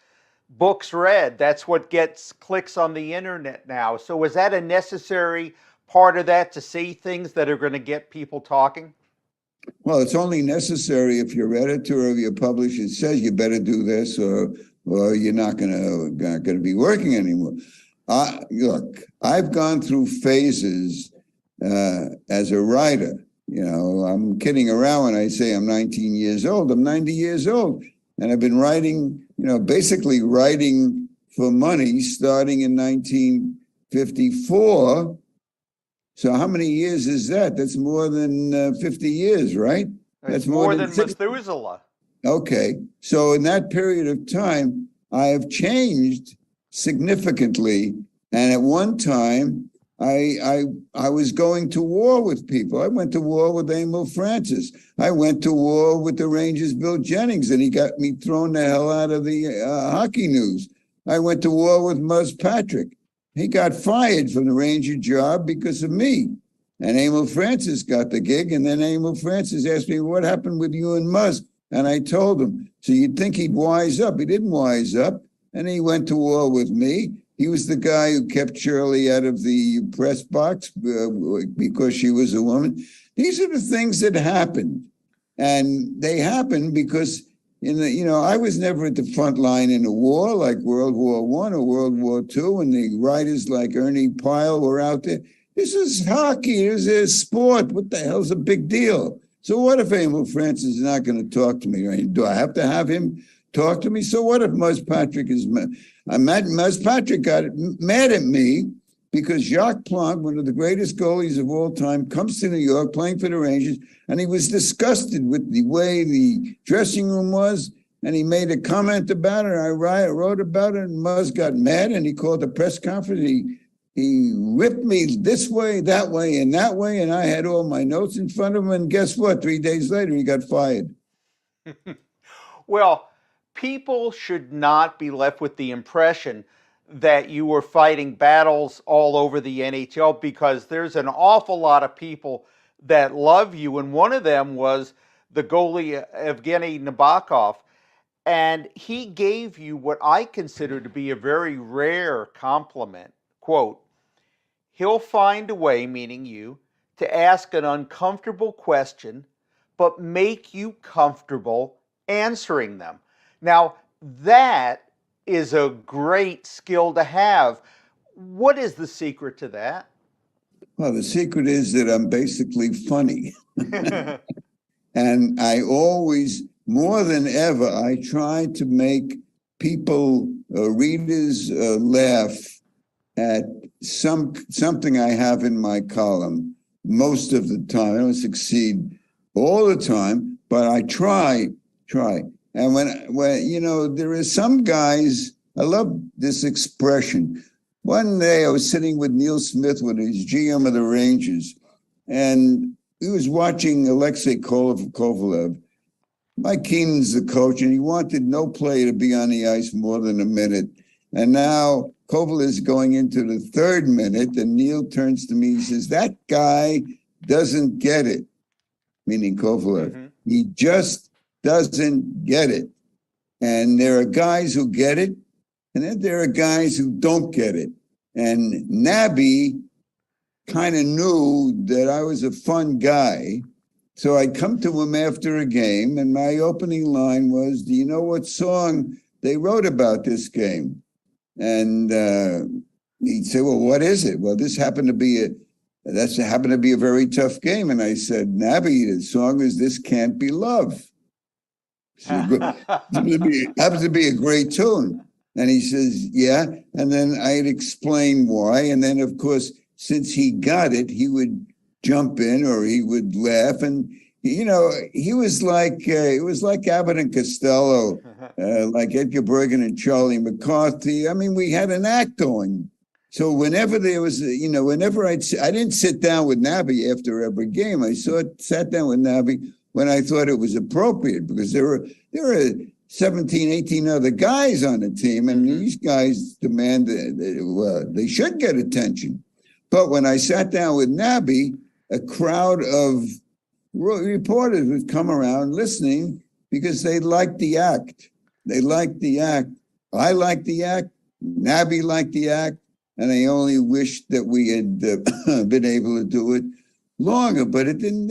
books read, that's what gets clicks on the internet now? So was that a necessary part of that, to say things that are going to get people talking? Well, it's only necessary if your editor or your publisher says you better do this, or you're not going to be working anymore. Look, I've gone through phases as a writer. You know, I'm kidding around when I say I'm 19 years old. I'm 90 years old, and I've been writing, basically writing for money starting in 1954. So how many years is that? That's more than 50 years, right? That's more than Methuselah. Okay. So in that period of time, I have changed significantly. And at one time, I was going to war with people. I went to war with Emil Francis. I went to war with the Rangers' Bill Jennings, and he got me thrown the hell out of the hockey news. I went to war with Muzz Patrick. He got fired from the Ranger job because of me. And Emil Francis got the gig. And then Emil Francis asked me, what happened with you and Muzz? And I told him. So you'd think he'd wise up. He didn't wise up. And he went to war with me. He was the guy who kept Shirley out of the press box because she was a woman. These are the things that happened. And they happened because I was never at the front line in a war like World War I or World War II, and the writers like Ernie Pyle were out there. This is hockey. This is sport. What the hell's a big deal? So what if Emil Francis is not going to talk to me? Right? Do I have to have him talk to me? So what if Muzz Patrick is mad? Muzz Patrick got mad at me because Jacques Plante, one of the greatest goalies of all time, comes to New York playing for the Rangers, and he was disgusted with the way the dressing room was, and he made a comment about it. I wrote about it, and Muzz got mad, and he called a press conference. He ripped me this way, that way, and that way, and I had all my notes in front of him, and guess what? 3 days later, he got fired. Well, people should not be left with the impression that you were fighting battles all over the NHL, because there's an awful lot of people that love you, and one of them was the goalie Evgeny Nabokov, and he gave you what I consider to be a very rare compliment. Quote, "He'll find a way," meaning you, "to ask an uncomfortable question, but make you comfortable answering them." Now, that is a great skill to have. What is the secret to that? Well, the secret is that I'm basically funny. And I always, more than ever, I try to make people, readers, laugh at something I have in my column most of the time. I don't succeed all the time, but I try. And when there is some guys, I love this expression. One day I was sitting with Neil Smith, when he's GM of the Rangers, and he was watching Alexei Kovalev. Mike Keenan's the coach, and he wanted no player to be on the ice more than a minute. And now Kovalev is going into the third minute, and Neil turns to me, he says, "That guy doesn't get it," meaning Kovalev. Mm-hmm. He just doesn't get it. And there are guys who get it, and then there are guys who don't get it. And Nabby kind of knew that I was a fun guy. So I come to him after a game, and my opening line was, "Do you know what song they wrote about this game?" And he'd say, "Well, what is it?" "Well, this happened to be a very tough game." And I said, "Nabby, the song is 'This Can't Be Love.'" Happens to be a great tune. And he says, "Yeah." And then I'd explain why. And then, of course, since he got it, he would jump in or he would laugh. And, he was like, it was like Abbott and Costello, like Edgar Bergen and Charlie McCarthy. I mean, we had an act going. So whenever there was, whenever I didn't sit down with Nabby after every game. I sat down with Nabby when I thought it was appropriate, because there were 17, 18 other guys on the team, and these guys demand they should get attention. But when I sat down with Nabby, a crowd of reporters would come around listening because they liked the act. They liked the act. I liked the act. Nabby liked the act. And I only wished that we had been able to do it longer, but it didn't.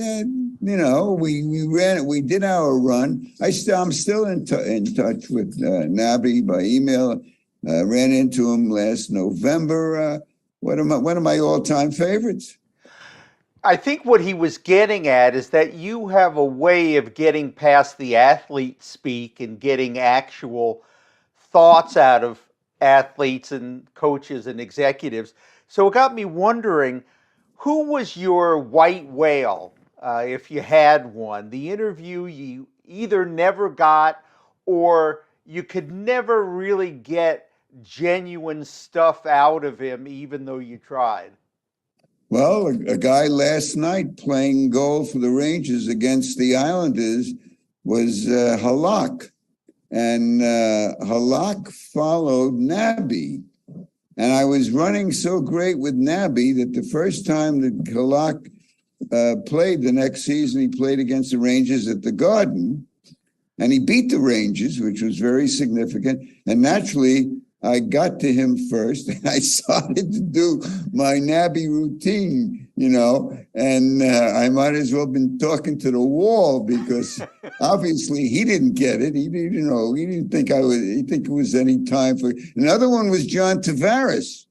We did our run. I'm still in touch with Nabby by email. Ran into him last November. One of my all-time favorites. I think what he was getting at is that you have a way of getting past the athlete speak and getting actual thoughts out of athletes and coaches and executives. So it got me wondering, who was your white whale, if you had one? The interview you either never got or you could never really get genuine stuff out of him, even though you tried. Well, a guy last night playing goal for the Rangers against the Islanders was Halak. And Halak followed Nabby. And I was running so great with Nabby that the first time that Halak played the next season, he played against the Rangers at the Garden. And he beat the Rangers, which was very significant. And naturally, I got to him first. And I started to do my Nabby routine, and I might as well have been talking to the wall because obviously he didn't get it. He didn't think it was any time for. Another one was John Tavares.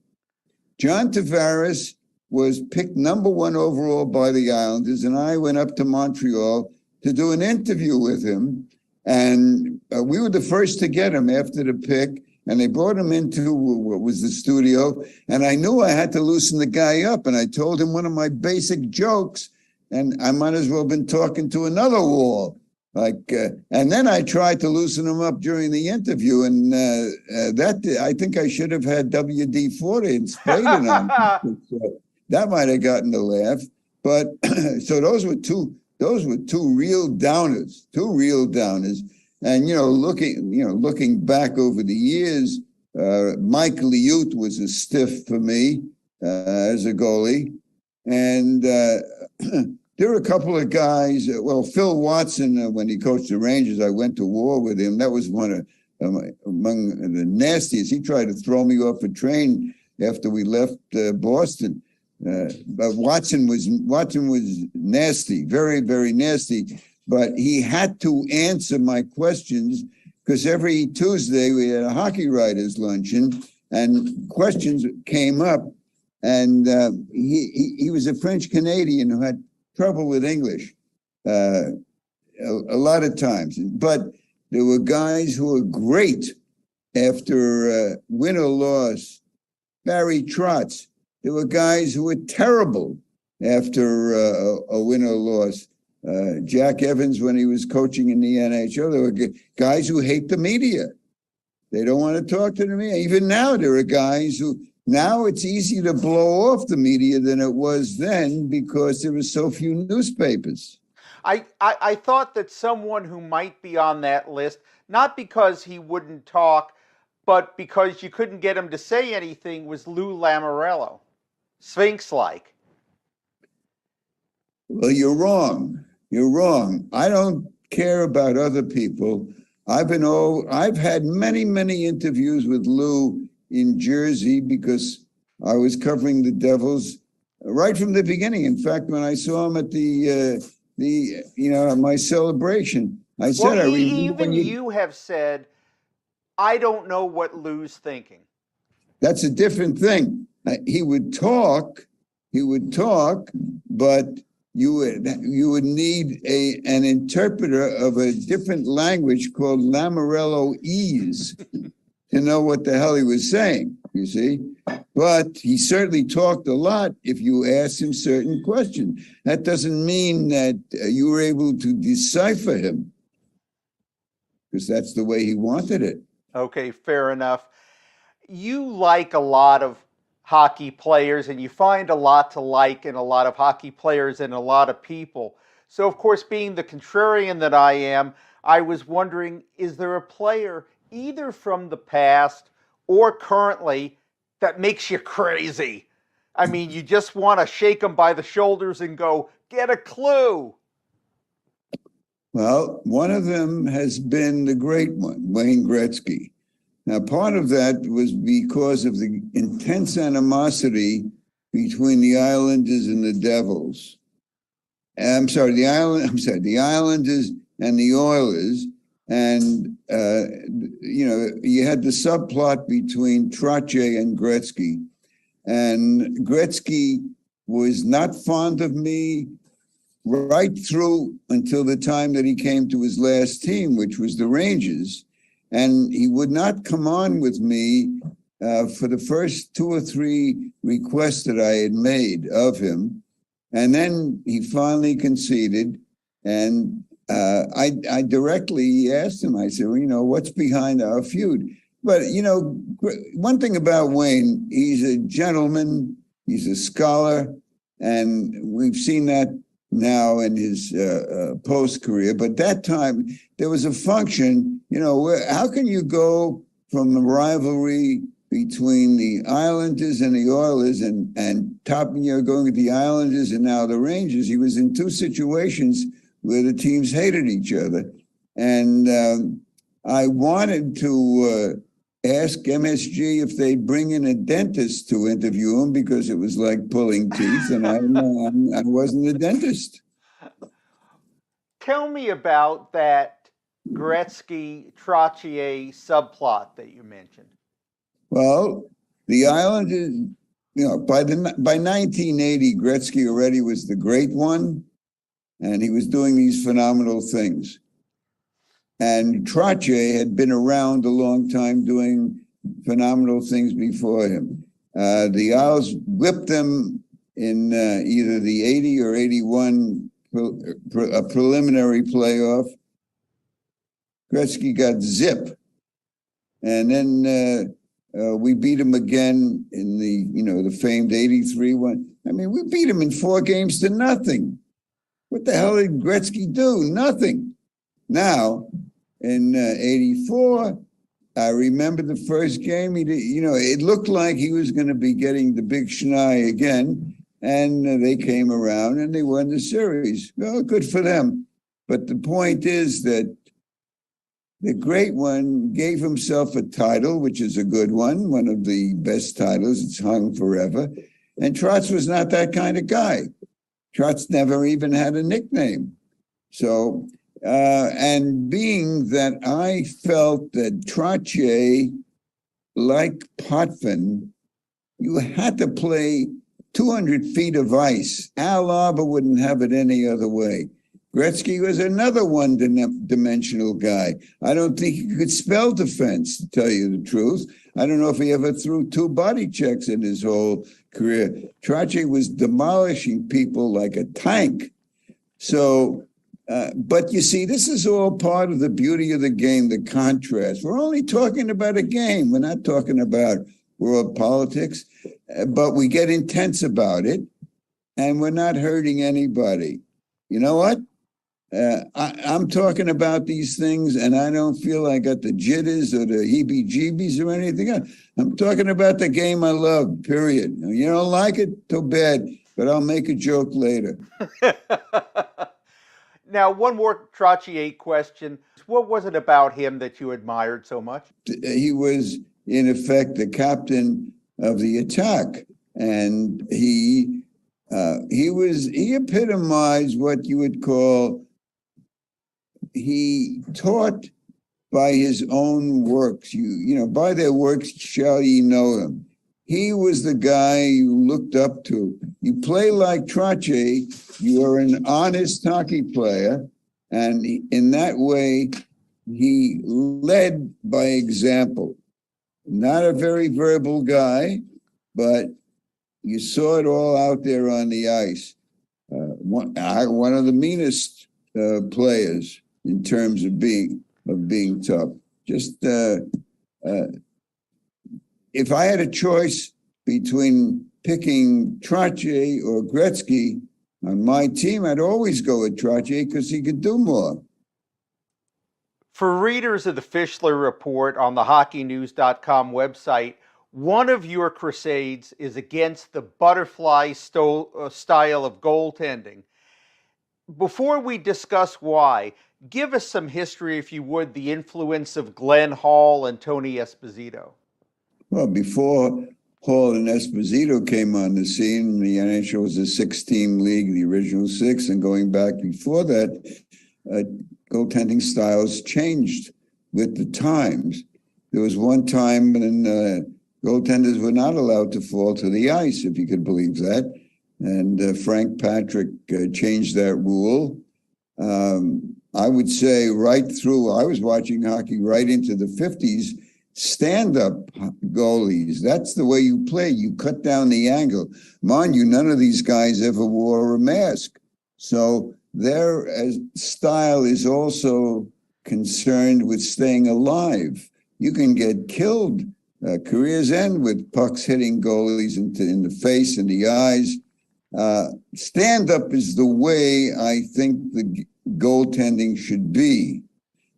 John Tavares was picked #1 overall by the Islanders, and I went up to Montreal to do an interview with him. And we were the first to get him after the pick. And they brought him into what was the studio. And I knew I had to loosen the guy up. And I told him one of my basic jokes. And I might as well have been talking to another wall. And then I tried to loosen him up during the interview. And I think I should have had WD-40 and sprayed it on him. That might have gotten a laugh. But so those were two real downers. And looking back over the years, Mike Liut was a stiff for me as a goalie, and there were a couple of guys. Well, Phil Watson, when he coached the Rangers, I went to war with him. That was one of among the nastiest. He tried to throw me off a train after we left Boston. But Watson was nasty, very, very nasty. But he had to answer my questions because every Tuesday we had a hockey writers luncheon and questions came up. And he was a French Canadian who had trouble with English a lot of times. But there were guys who were great after win or loss. Barry Trotz. There were guys who were terrible after a win or loss. Jack Evans, when he was coaching in the NHL, there were guys who hate the media. They don't want to talk to the media. Even now, there are guys who, now it's easier to blow off the media than it was then because there were so few newspapers. I thought that someone who might be on that list, not because he wouldn't talk, but because you couldn't get him to say anything, was Lou Lamoriello. Sphinx-like. Well, you're wrong. You're wrong. I don't care about other people. I've had many, many interviews with Lou in Jersey because I was covering the Devils right from the beginning. In fact, when I saw him at my celebration, I said, well, even you have said, I don't know what Lou's thinking. That's a different thing. He would talk, but you would need an interpreter of a different language called Lamoriello-ese to know what the hell he was saying, you see. But he certainly talked a lot if you asked him certain questions. That doesn't mean that you were able to decipher him, because that's the way he wanted it. Okay, fair enough. You like a lot of hockey players, and you find a lot to like in a lot of hockey players and a lot of people. So, of course, being the contrarian that I am, I was wondering, is there a player either from the past or currently that makes you crazy? I mean, you just want to shake them by the shoulders and go, get a clue. Well, one of them has been the great one, Wayne Gretzky. Now, part of that was because of the intense animosity between the Islanders and the Devils. The Islanders and the Oilers. And, you had the subplot between Trottier and Gretzky. And Gretzky was not fond of me right through until the time that he came to his last team, which was the Rangers. And he would not come on with me for the first 2 or 3 requests that I had made of him. And then he finally conceded. And I directly asked him, I said, well, what's behind our feud? But, one thing about Wayne, he's a gentleman, he's a scholar, and we've seen that now in his post-career. But that time, there was a function, how can you go from the rivalry between the Islanders and the Oilers and going with the Islanders and now the Rangers? He was in 2 situations where the teams hated each other. And I wanted to ask MSG if they'd bring in a dentist to interview him because it was like pulling teeth, and I wasn't a dentist. Tell me about that Gretzky-Trottier subplot that you mentioned. Well, the Islanders, by 1980, Gretzky already was the great one, and he was doing these phenomenal things. And Trottier had been around a long time doing phenomenal things before him. The Isles whipped them in either the 80 or 81 a preliminary playoff. Gretzky got zip. And then we beat him again in the famed 83 one. I mean, we beat him in 4 games to nothing. What the hell did Gretzky do? Nothing. Now, in 84, I remember the first game. He did, it looked like he was going to be getting the big schneid again, and they came around and they won the series. Well, good for them. But the point is that the great one gave himself a title, which is a good one of the best titles. It's hung forever. And Trotz was not that kind of guy. Trotz never even had a nickname. So, and being that I felt that Trottier, like Potvin, you had to play 200 feet of ice. Al Arbour wouldn't have it any other way. Gretzky was another one-dimensional guy. I don't think he could spell defense, to tell you the truth. I don't know if he ever threw 2 body checks in his whole career. Trottier was demolishing people like a tank. So, but you see, this is all part of the beauty of the game, the contrast. We're only talking about a game. We're not talking about world politics, but we get intense about it, and we're not hurting anybody. You know what? I'm talking about these things, and I don't feel I got the jitters or the heebie-jeebies or anything else. I'm talking about the game I love, period. You don't like it? Too bad, but I'll make a joke later. Now, one more Trottier question. What was it about him that you admired so much? He was, in effect, the captain of the attack, and he epitomized what you would call, he taught by his own works. By their works shall ye know them. He was the guy you looked up to. You play like Trottier, you are an honest hockey player, and in that way, he led by example. Not a very verbal guy, but you saw it all out there on the ice. One of the meanest players in terms of being tough. Just if I had a choice between picking Trottier or Gretzky on my team, I'd always go with Trottier because he could do more. For readers of the Fischler Report on the hockeynews.com website, one of your crusades is against the butterfly style of goaltending. Before we discuss why, give us some history, if you would, the influence of Glenn Hall and Tony Esposito. Well, before Hall and Esposito came on the scene, the NHL was a 6-team league, the original 6, and going back before that, goaltending styles changed with the times. There was one time when goaltenders were not allowed to fall to the ice, if you could believe that. And Frank Patrick changed that rule. I would say right through, I was watching hockey right into the 50s, stand-up goalies. That's the way you play. You cut down the angle. Mind you, none of these guys ever wore a mask. So their style is also concerned with staying alive. You can get killed. Careers end with pucks hitting goalies in the face and the eyes. Stand-up is the way I think the goaltending should be.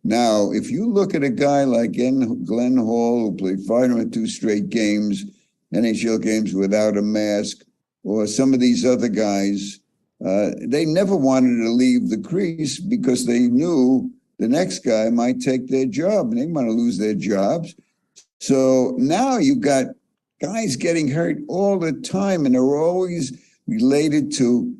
Now, if you look at a guy like Glenn Hall, who played 502 straight games, NHL games without a mask, or some of these other guys, they never wanted to leave the crease because they knew the next guy might take their job, and they want to lose their jobs. So now you got guys getting hurt all the time, and they're always related to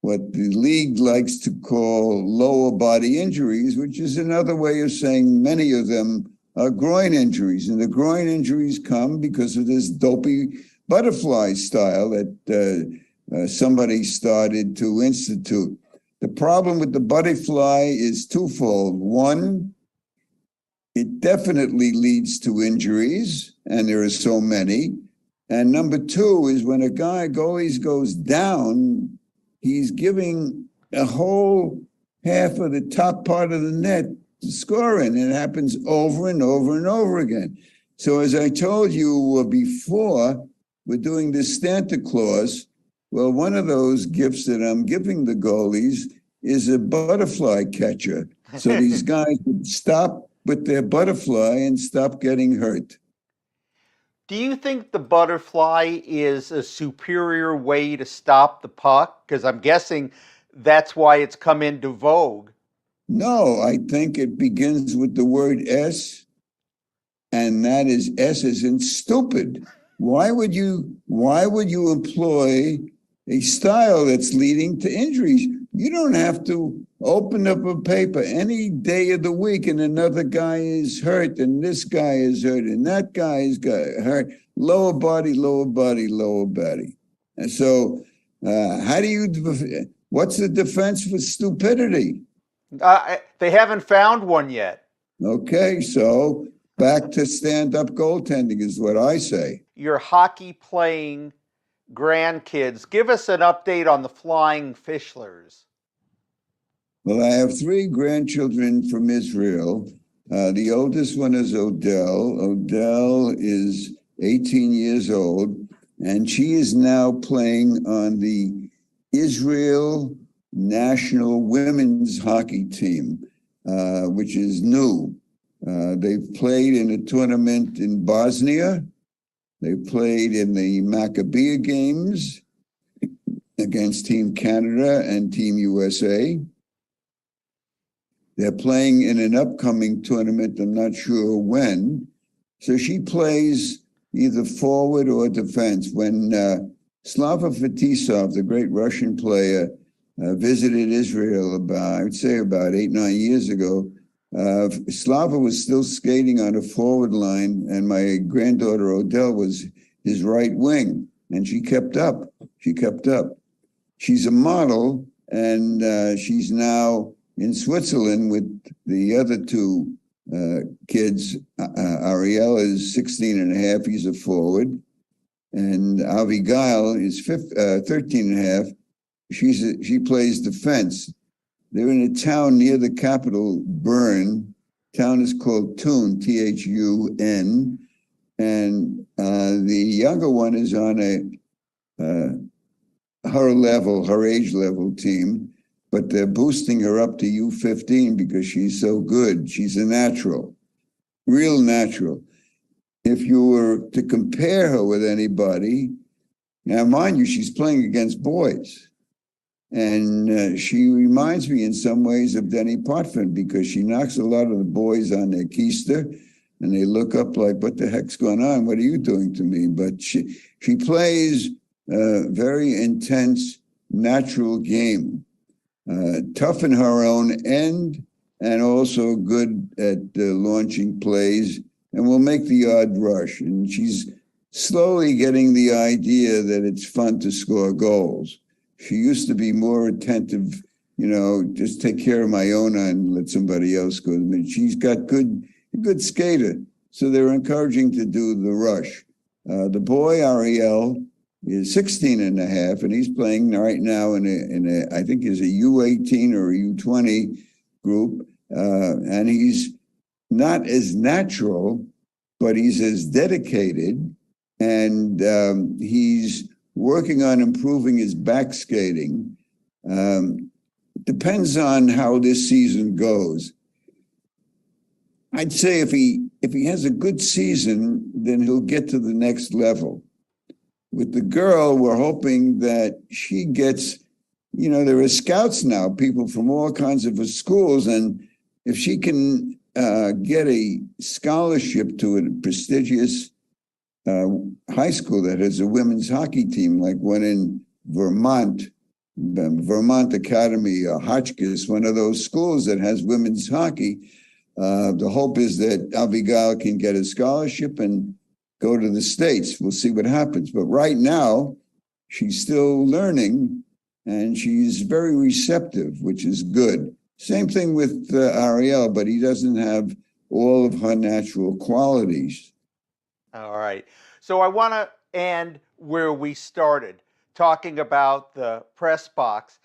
what the league likes to call lower body injuries, which is another way of saying many of them are groin injuries. And the groin injuries come because of this dopey butterfly style that somebody started to institute. The problem with the butterfly is twofold. One, it definitely leads to injuries, and there are so many. And number two is when a guy always goes down, he's giving a whole half of the top part of the net to score in. And it happens over and over and over again. So as I told you before, we're doing this Santa Claus. Well, one of those gifts that I'm giving the goalies is a butterfly catcher. So these guys would stop with their butterfly and stop getting hurt. Do you think the butterfly is a superior way to stop the puck? Because I'm guessing that's why it's come into vogue. No, I think it begins with the word S, and that is S as in stupid. Why would you employ a style that's leading to injuries? You don't have to open up a paper any day of the week and another guy is hurt and this guy is hurt and that guy is hurt. Lower body, lower body, lower body. And so what's the defense for stupidity? They haven't found one yet. Okay, so back to stand-up goaltending is what I say. Your hockey-playing grandkids, give us an update on the Flying Fischlers. Well, I have 3 grandchildren from Israel. The oldest one is Odell. Odell is 18 years old, and she is now playing on the Israel national women's hockey team, which is new. They've played in a tournament in Bosnia. They played in the Maccabiah games against Team Canada and Team USA. They're playing in an upcoming tournament, I'm not sure when. So she plays either forward or defense. When Slava Fetisov, the great Russian player, visited Israel I would say about 8-9 years ago, Slava was still skating on a forward line, and my granddaughter Odell was his right wing, and she kept up. She's a model, and she's now in Switzerland with the other 2 kids. Ariel is 16 and a half. He's a forward. And Abigail is 13 and a half. She plays defense. They're in a town near the capital, Bern. Town is called Thun, Thun. And the younger one is on her age level team, but they're boosting her up to U15 because she's so good. She's a natural, real natural. If you were to compare her with anybody, now mind you, she's playing against boys. And she reminds me in some ways of Denny Potvin because she knocks a lot of the boys on their keister and they look up like, what the heck's going on? What are you doing to me? But she plays a very intense, natural game, tough in her own end and also good at launching plays and will make the odd rush. And she's slowly getting the idea that it's fun to score goals. She used to be more attentive, just take care of my own and let somebody else go. I mean, she's got good skater, so they're encouraging to do the rush. The boy, Ariel, is 16 and a half, and he's playing right now in a I think is a U18 or a U20 group, and he's not as natural, but he's as dedicated, and he's working on improving his back skating. Depends on how this season goes. I'd say if he has a good season, then he'll get to the next level. With the girl, we're hoping that she gets, there are scouts now, people from all kinds of schools, and if she can get a scholarship to a prestigious high school that has a women's hockey team, like one in Vermont, Vermont Academy, Hotchkiss, one of those schools that has women's hockey. The hope is that Abigail can get a scholarship and go to the States. We'll see what happens. But right now, she's still learning, and she's very receptive, which is good. Same thing with Ariel, but he doesn't have all of her natural qualities. All right. So I want to end where we started, talking about the press box.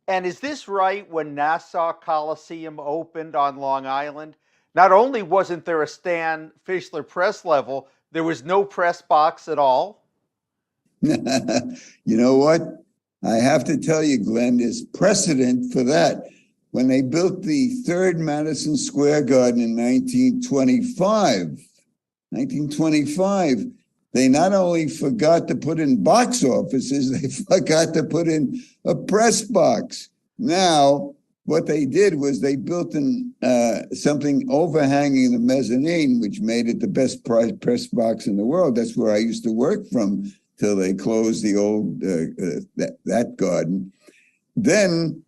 And is this right? When Nassau Coliseum opened on Long Island, not only wasn't there a Stan Fischler press level, there was no press box at all? You know what? I have to tell you, Glenn, there's precedent for that. When they built the third Madison Square Garden in 1925, they not only forgot to put in box offices, they forgot to put in a press box. Now, what they did was they built something overhanging the mezzanine, which made it the best press box in the world. That's where I used to work from till they closed the old that garden. Then,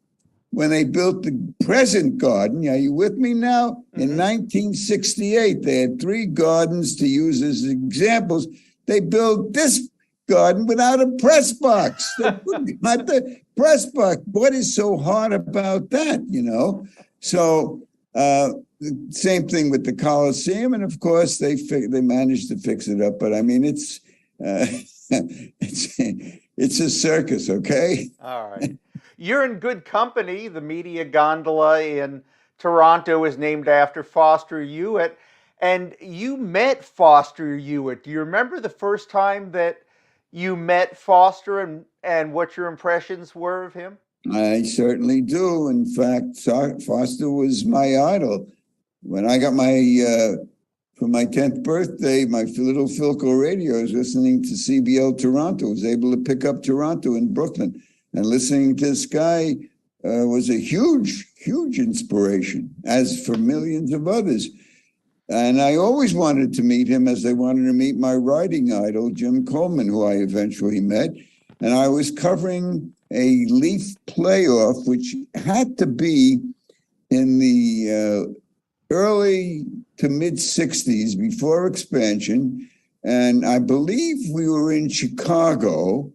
when they built the present garden, are you with me now? Mm-hmm. In 1968, they had 3 gardens to use as examples. They built this garden without a press box. Not the press box. What is so hard about that, you know? So same thing with the Coliseum, and of course they managed to fix it up. But I mean, it's a circus, okay? All right. You're in good company. The media gondola in Toronto is named after Foster Hewitt. And you met Foster Hewitt. Do you remember the first time that you met Foster and what your impressions were of him? I certainly do. In fact, Foster was my idol. When I got for my 10th birthday, my little Philco radio, I was listening to CBL Toronto. I was able to pick up Toronto in Brooklyn. And listening to this guy was a huge, huge inspiration, as for millions of others. And I always wanted to meet him, as I wanted to meet my writing idol, Jim Coleman, who I eventually met. And I was covering a Leaf playoff, which had to be in the early to mid 60s, before expansion. And I believe we were in Chicago.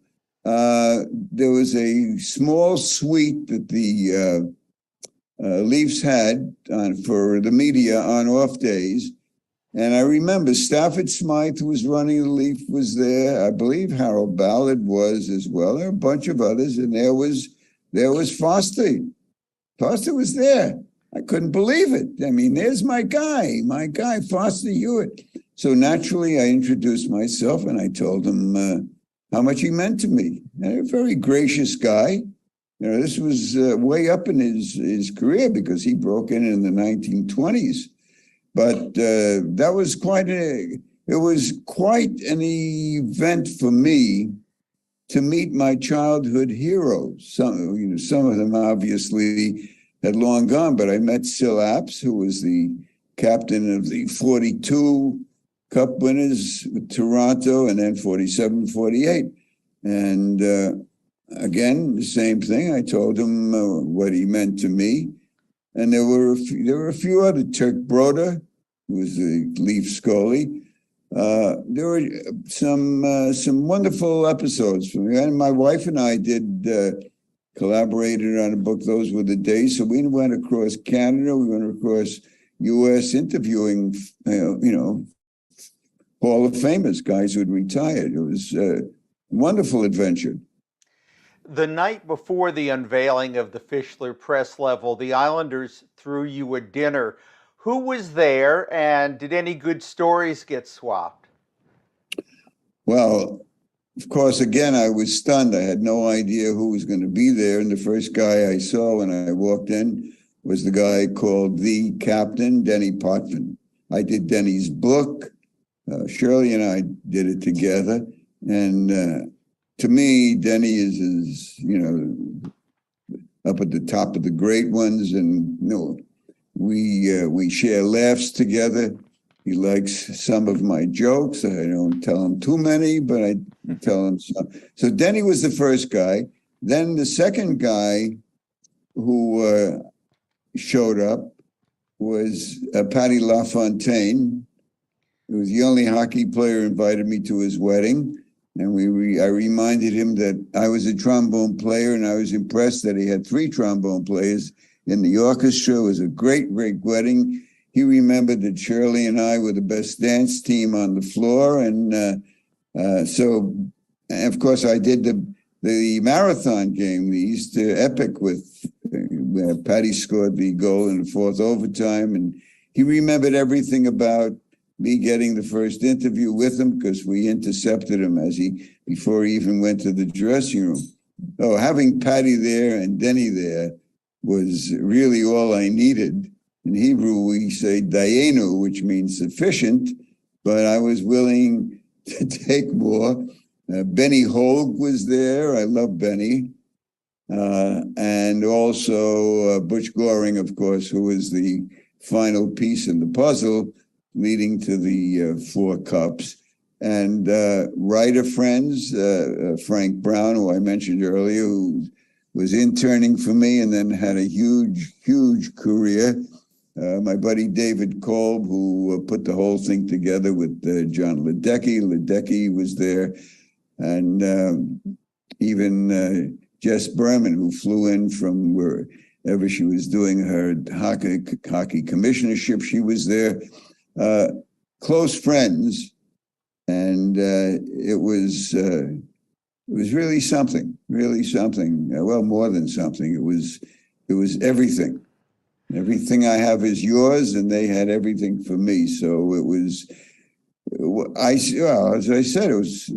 There was a small suite that the Leafs had for the media on off days. And I remember Stafford Smythe, who was running the Leaf, was there. I believe Harold Ballard was as well. There were a bunch of others. And there was Foster. Foster was there. I couldn't believe it. I mean, there's my guy, Foster Hewitt. So naturally, I introduced myself and I told him how much he meant to me. And a very gracious guy. You know, this was way up in his career because he broke in the 1920s. But that was quite an event for me to meet my childhood heroes. Some of them obviously had long gone, but I met Sil Apps, who was the captain of the 42 Cup winners with Toronto, and then 47, 48. And again, the same thing. I told him what he meant to me. And there were a few other. Turk Broder, who was the Leaf goalie. There were some wonderful episodes for me. And my wife and I collaborated on a book, Those Were the Days. So we went across Canada. We went across U.S. interviewing, Hall of Famers, guys who had retired. It was a wonderful adventure. The night before the unveiling of the Fischler press level, the Islanders threw you a dinner. Who was there, and did any good stories get swapped? Well, of course, again, I was stunned. I had no idea who was going to be there. And the first guy I saw when I walked in was the guy called the Captain, Denny Potvin. I did Denny's book. Shirley and I did it together. And to me, Denny is up at the top of the great ones. And We share laughs together. He likes some of my jokes. I don't tell him too many, but I tell him some. So Denny was the first guy. Then the second guy who showed up was Patty LaFontaine, who was the only hockey player invited me to his wedding. And I reminded him that I was a trombone player, and I was impressed that he had 3 trombone players in the orchestra. It was a great, great wedding. He remembered that Shirley and I were the best dance team on the floor. And so, of course, I did the marathon game, the Easter epic with where Patty scored the goal in the 4th overtime. And he remembered everything about me getting the first interview with him, because we intercepted him before he even went to the dressing room. So having Patty there and Denny there was really all I needed. In Hebrew, we say dayenu, which means sufficient, but I was willing to take more. Benny Hoag was there. I love Benny. And also Butch Goring, of course, who was the final piece in the puzzle leading to the 4 cups. And writer friends, Frank Brown, who I mentioned earlier, who was interning for me and then had a huge, huge career. My buddy David Kolb, who put the whole thing together with John Ledecky. Ledecky was there. And even Jess Berman, who flew in from wherever she was doing her hockey commissionership, she was there. Close friends. And it was really something, well, more than something. It was everything. Everything I have is yours, and they had everything for me. So it was, as I said, it was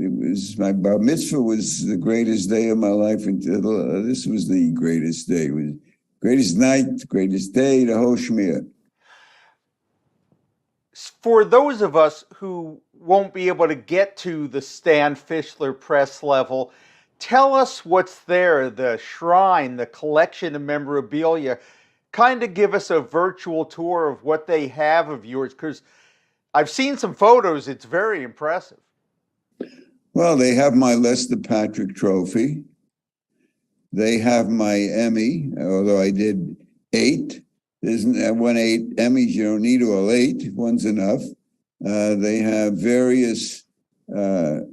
my bar mitzvah was the greatest day of my life until this was the greatest day. It was greatest night, greatest day, the whole shmir. For those of us who won't be able to get to the Stan Fischler press level, tell us what's there, the shrine, the collection of memorabilia. Kind of give us a virtual tour of what they have of yours, because I've seen some photos. It's very impressive. Well, they have my Lester Patrick Trophy. They have my Emmy, although I did 8. Isn't 1 8 Emmys? You don't need all 8. One's enough. They have various, what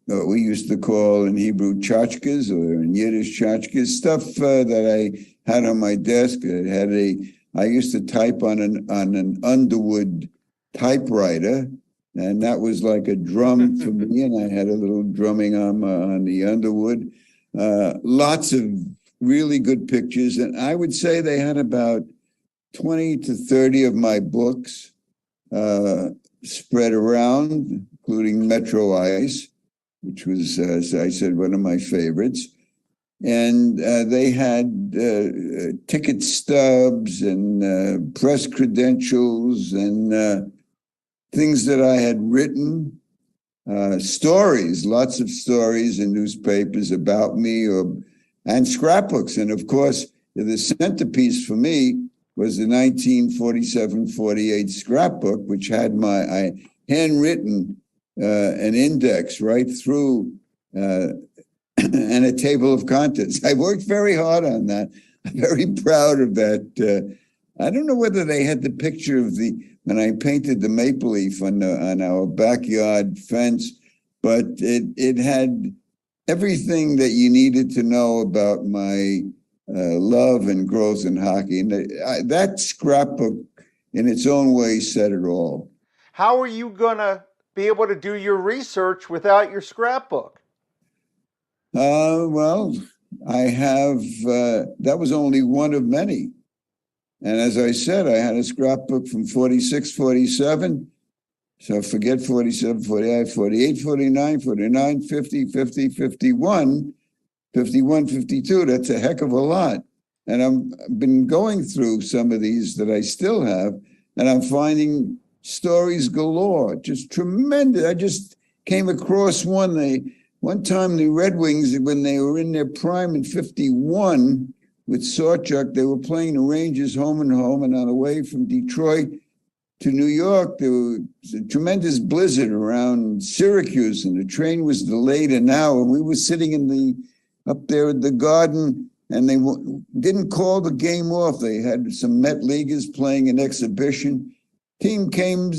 we used to call in Hebrew tchotchkes, or in Yiddish tchotchkes, stuff that I had on my desk. I used to type on an Underwood typewriter, and that was like a drum for me. And I had a little drumming on the Underwood. Lots of really good pictures, and I would say they had about 20 to 30 of my books spread around, including Metro Ice, which was, as I said, one of my favorites. And they had ticket stubs and press credentials and things that I had written, stories, lots of stories in newspapers about me, and scrapbooks. And of course, the centerpiece for me was the 1947-48 scrapbook, which had my handwritten an index right through and a table of contents. I worked very hard on that. I'm very proud of that. I don't know whether they had the picture of when I painted the maple leaf on our backyard fence, but it had everything that you needed to know about my love and growth in hockey. And that scrapbook in its own way said it all. How are you going to be able to do your research without your scrapbook? Well, I have, that was only one of many. And as I said, I had a scrapbook from 46, 47. So forget 47, 48, 48, 49, 49, 50, 50, 51, 51, 52. That's a heck of a lot. And I've been going through some of these that I still have, and I'm finding stories galore, just tremendous. I just came across one time the Red Wings, when they were in their prime in 51, with Sawchuck. They were playing the Rangers home and home, and on the way from Detroit to New York, there was a tremendous blizzard around Syracuse, and the train was delayed an hour. We were sitting up there at the Garden, and they didn't call the game off. They had some Met Leaguers playing an exhibition. Team came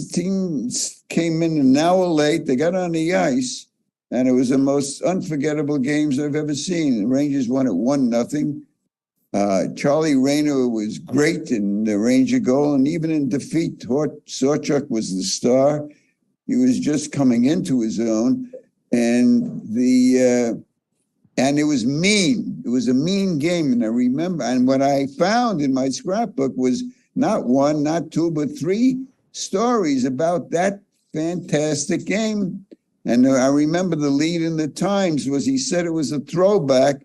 in an hour late. They got on the ice, and it was the most unforgettable games I've ever seen. The Rangers won it 1-0. Charlie Rayner was great in the Ranger goal, and even in defeat, Sawchuck was the star. He was just coming into his own, and it was mean. It was a mean game, and I remember. And what I found in my scrapbook was not one, not two, but three stories about that fantastic game. And I remember the lead in the Times was he said it was a throwback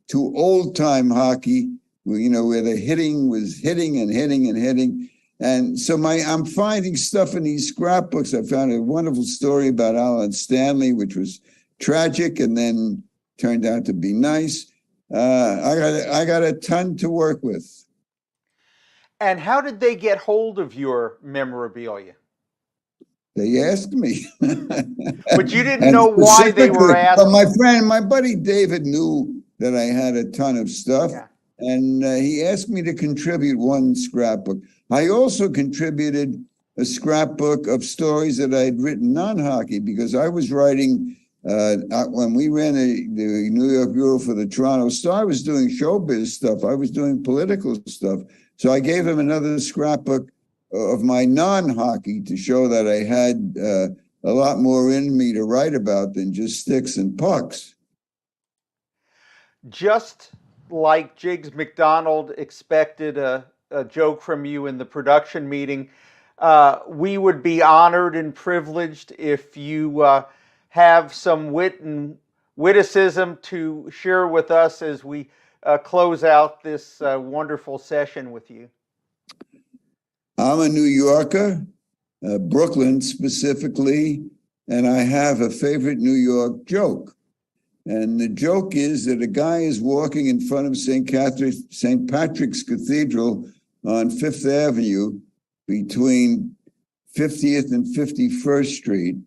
to old-time hockey, where the hitting was hitting and hitting and hitting. And so I'm finding stuff in these scrapbooks. I found a wonderful story about Alan Stanley, which was tragic and then turned out to be nice. I got a ton to work with. And how did they get hold of your memorabilia? They asked me. But you didn't know why they were asking. Well, my buddy David knew that I had a ton of stuff. Yeah. And he asked me to contribute one scrapbook. I also contributed a scrapbook of stories that I had written non-hockey, because I was writing, when we ran the New York Bureau for the Toronto Star, I was doing showbiz stuff. I was doing political stuff. So I gave him another scrapbook of my non-hockey to show that I had a lot more in me to write about than just sticks and pucks. Just like Jiggs McDonald expected a joke from you in the production meeting, we would be honored and privileged if you have some wit and witticism to share with us as we close out this wonderful session with you. I'm a New Yorker, Brooklyn specifically, and I have a favorite New York joke. And the joke is that a guy is walking in front of St. Patrick's Cathedral on Fifth Avenue between 50th and 51st Street,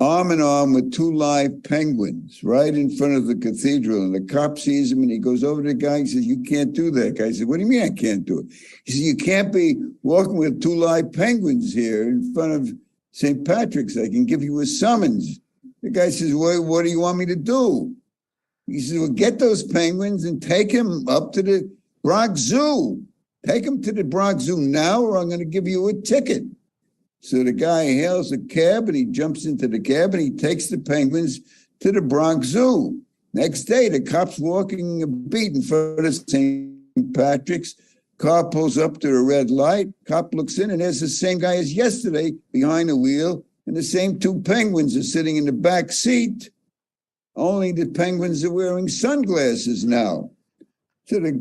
arm in arm with two live penguins right in front of the cathedral. And the cop sees him and he goes over to the guy and says, "You can't do that." The guy said, "What do you mean I can't do it?" He said, "You can't be walking with two live penguins here in front of St. Patrick's. I can give you a summons." The guy says, what do you want me to do?" He says, "Well, get those penguins and take him up to the Bronx Zoo. Take him to the Bronx Zoo now, or I'm going to give you a ticket." So the guy hails a cab and he jumps into the cab and he takes the penguins to the Bronx Zoo. Next day, the cop's walking a beat in front of St. Patrick's. Car pulls up to a red light. Cop looks in and there's the same guy as yesterday behind the wheel. And the same two penguins are sitting in the back seat, only the penguins are wearing sunglasses now. So the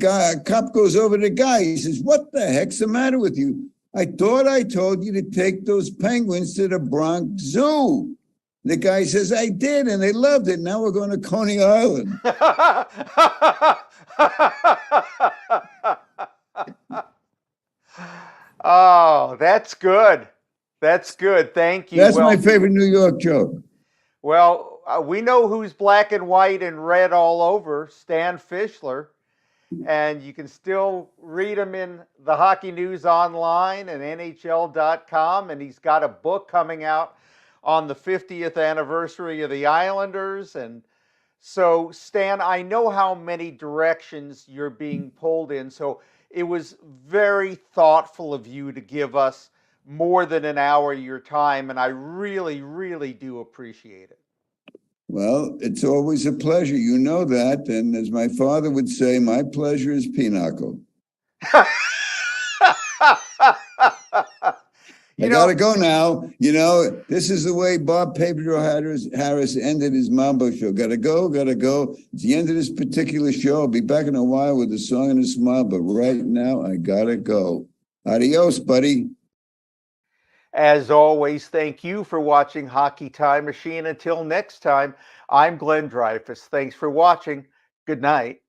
cop goes over to the guy. He says, "What the heck's the matter with you? I thought I told you to take those penguins to the Bronx Zoo." The guy says, "I did, and they loved it. Now we're going to Coney Island." Oh, that's good. That's good. Thank you. That's my favorite New York joke. Well, we know who's black and white and red all over, Stan Fischler. And you can still read him in the Hockey News Online and NHL.com. And he's got a book coming out on the 50th anniversary of the Islanders. And so, Stan, I know how many directions you're being pulled in. So it was very thoughtful of you to give us more than an hour of your time, and I really, really do appreciate it. Well, it's always a pleasure. You know that. And as my father would say, my pleasure is pinochle. I got to go now. This is the way Bob Pedro Harris ended his Mambo show. Gotta go. It's the end of this particular show. I'll be back in a while with a song and a smile, but right now I gotta go. Adios, buddy. As always, thank you for watching Hockey Time Machine. Until next time, I'm Glenn Dreyfus. Thanks for watching. Good night.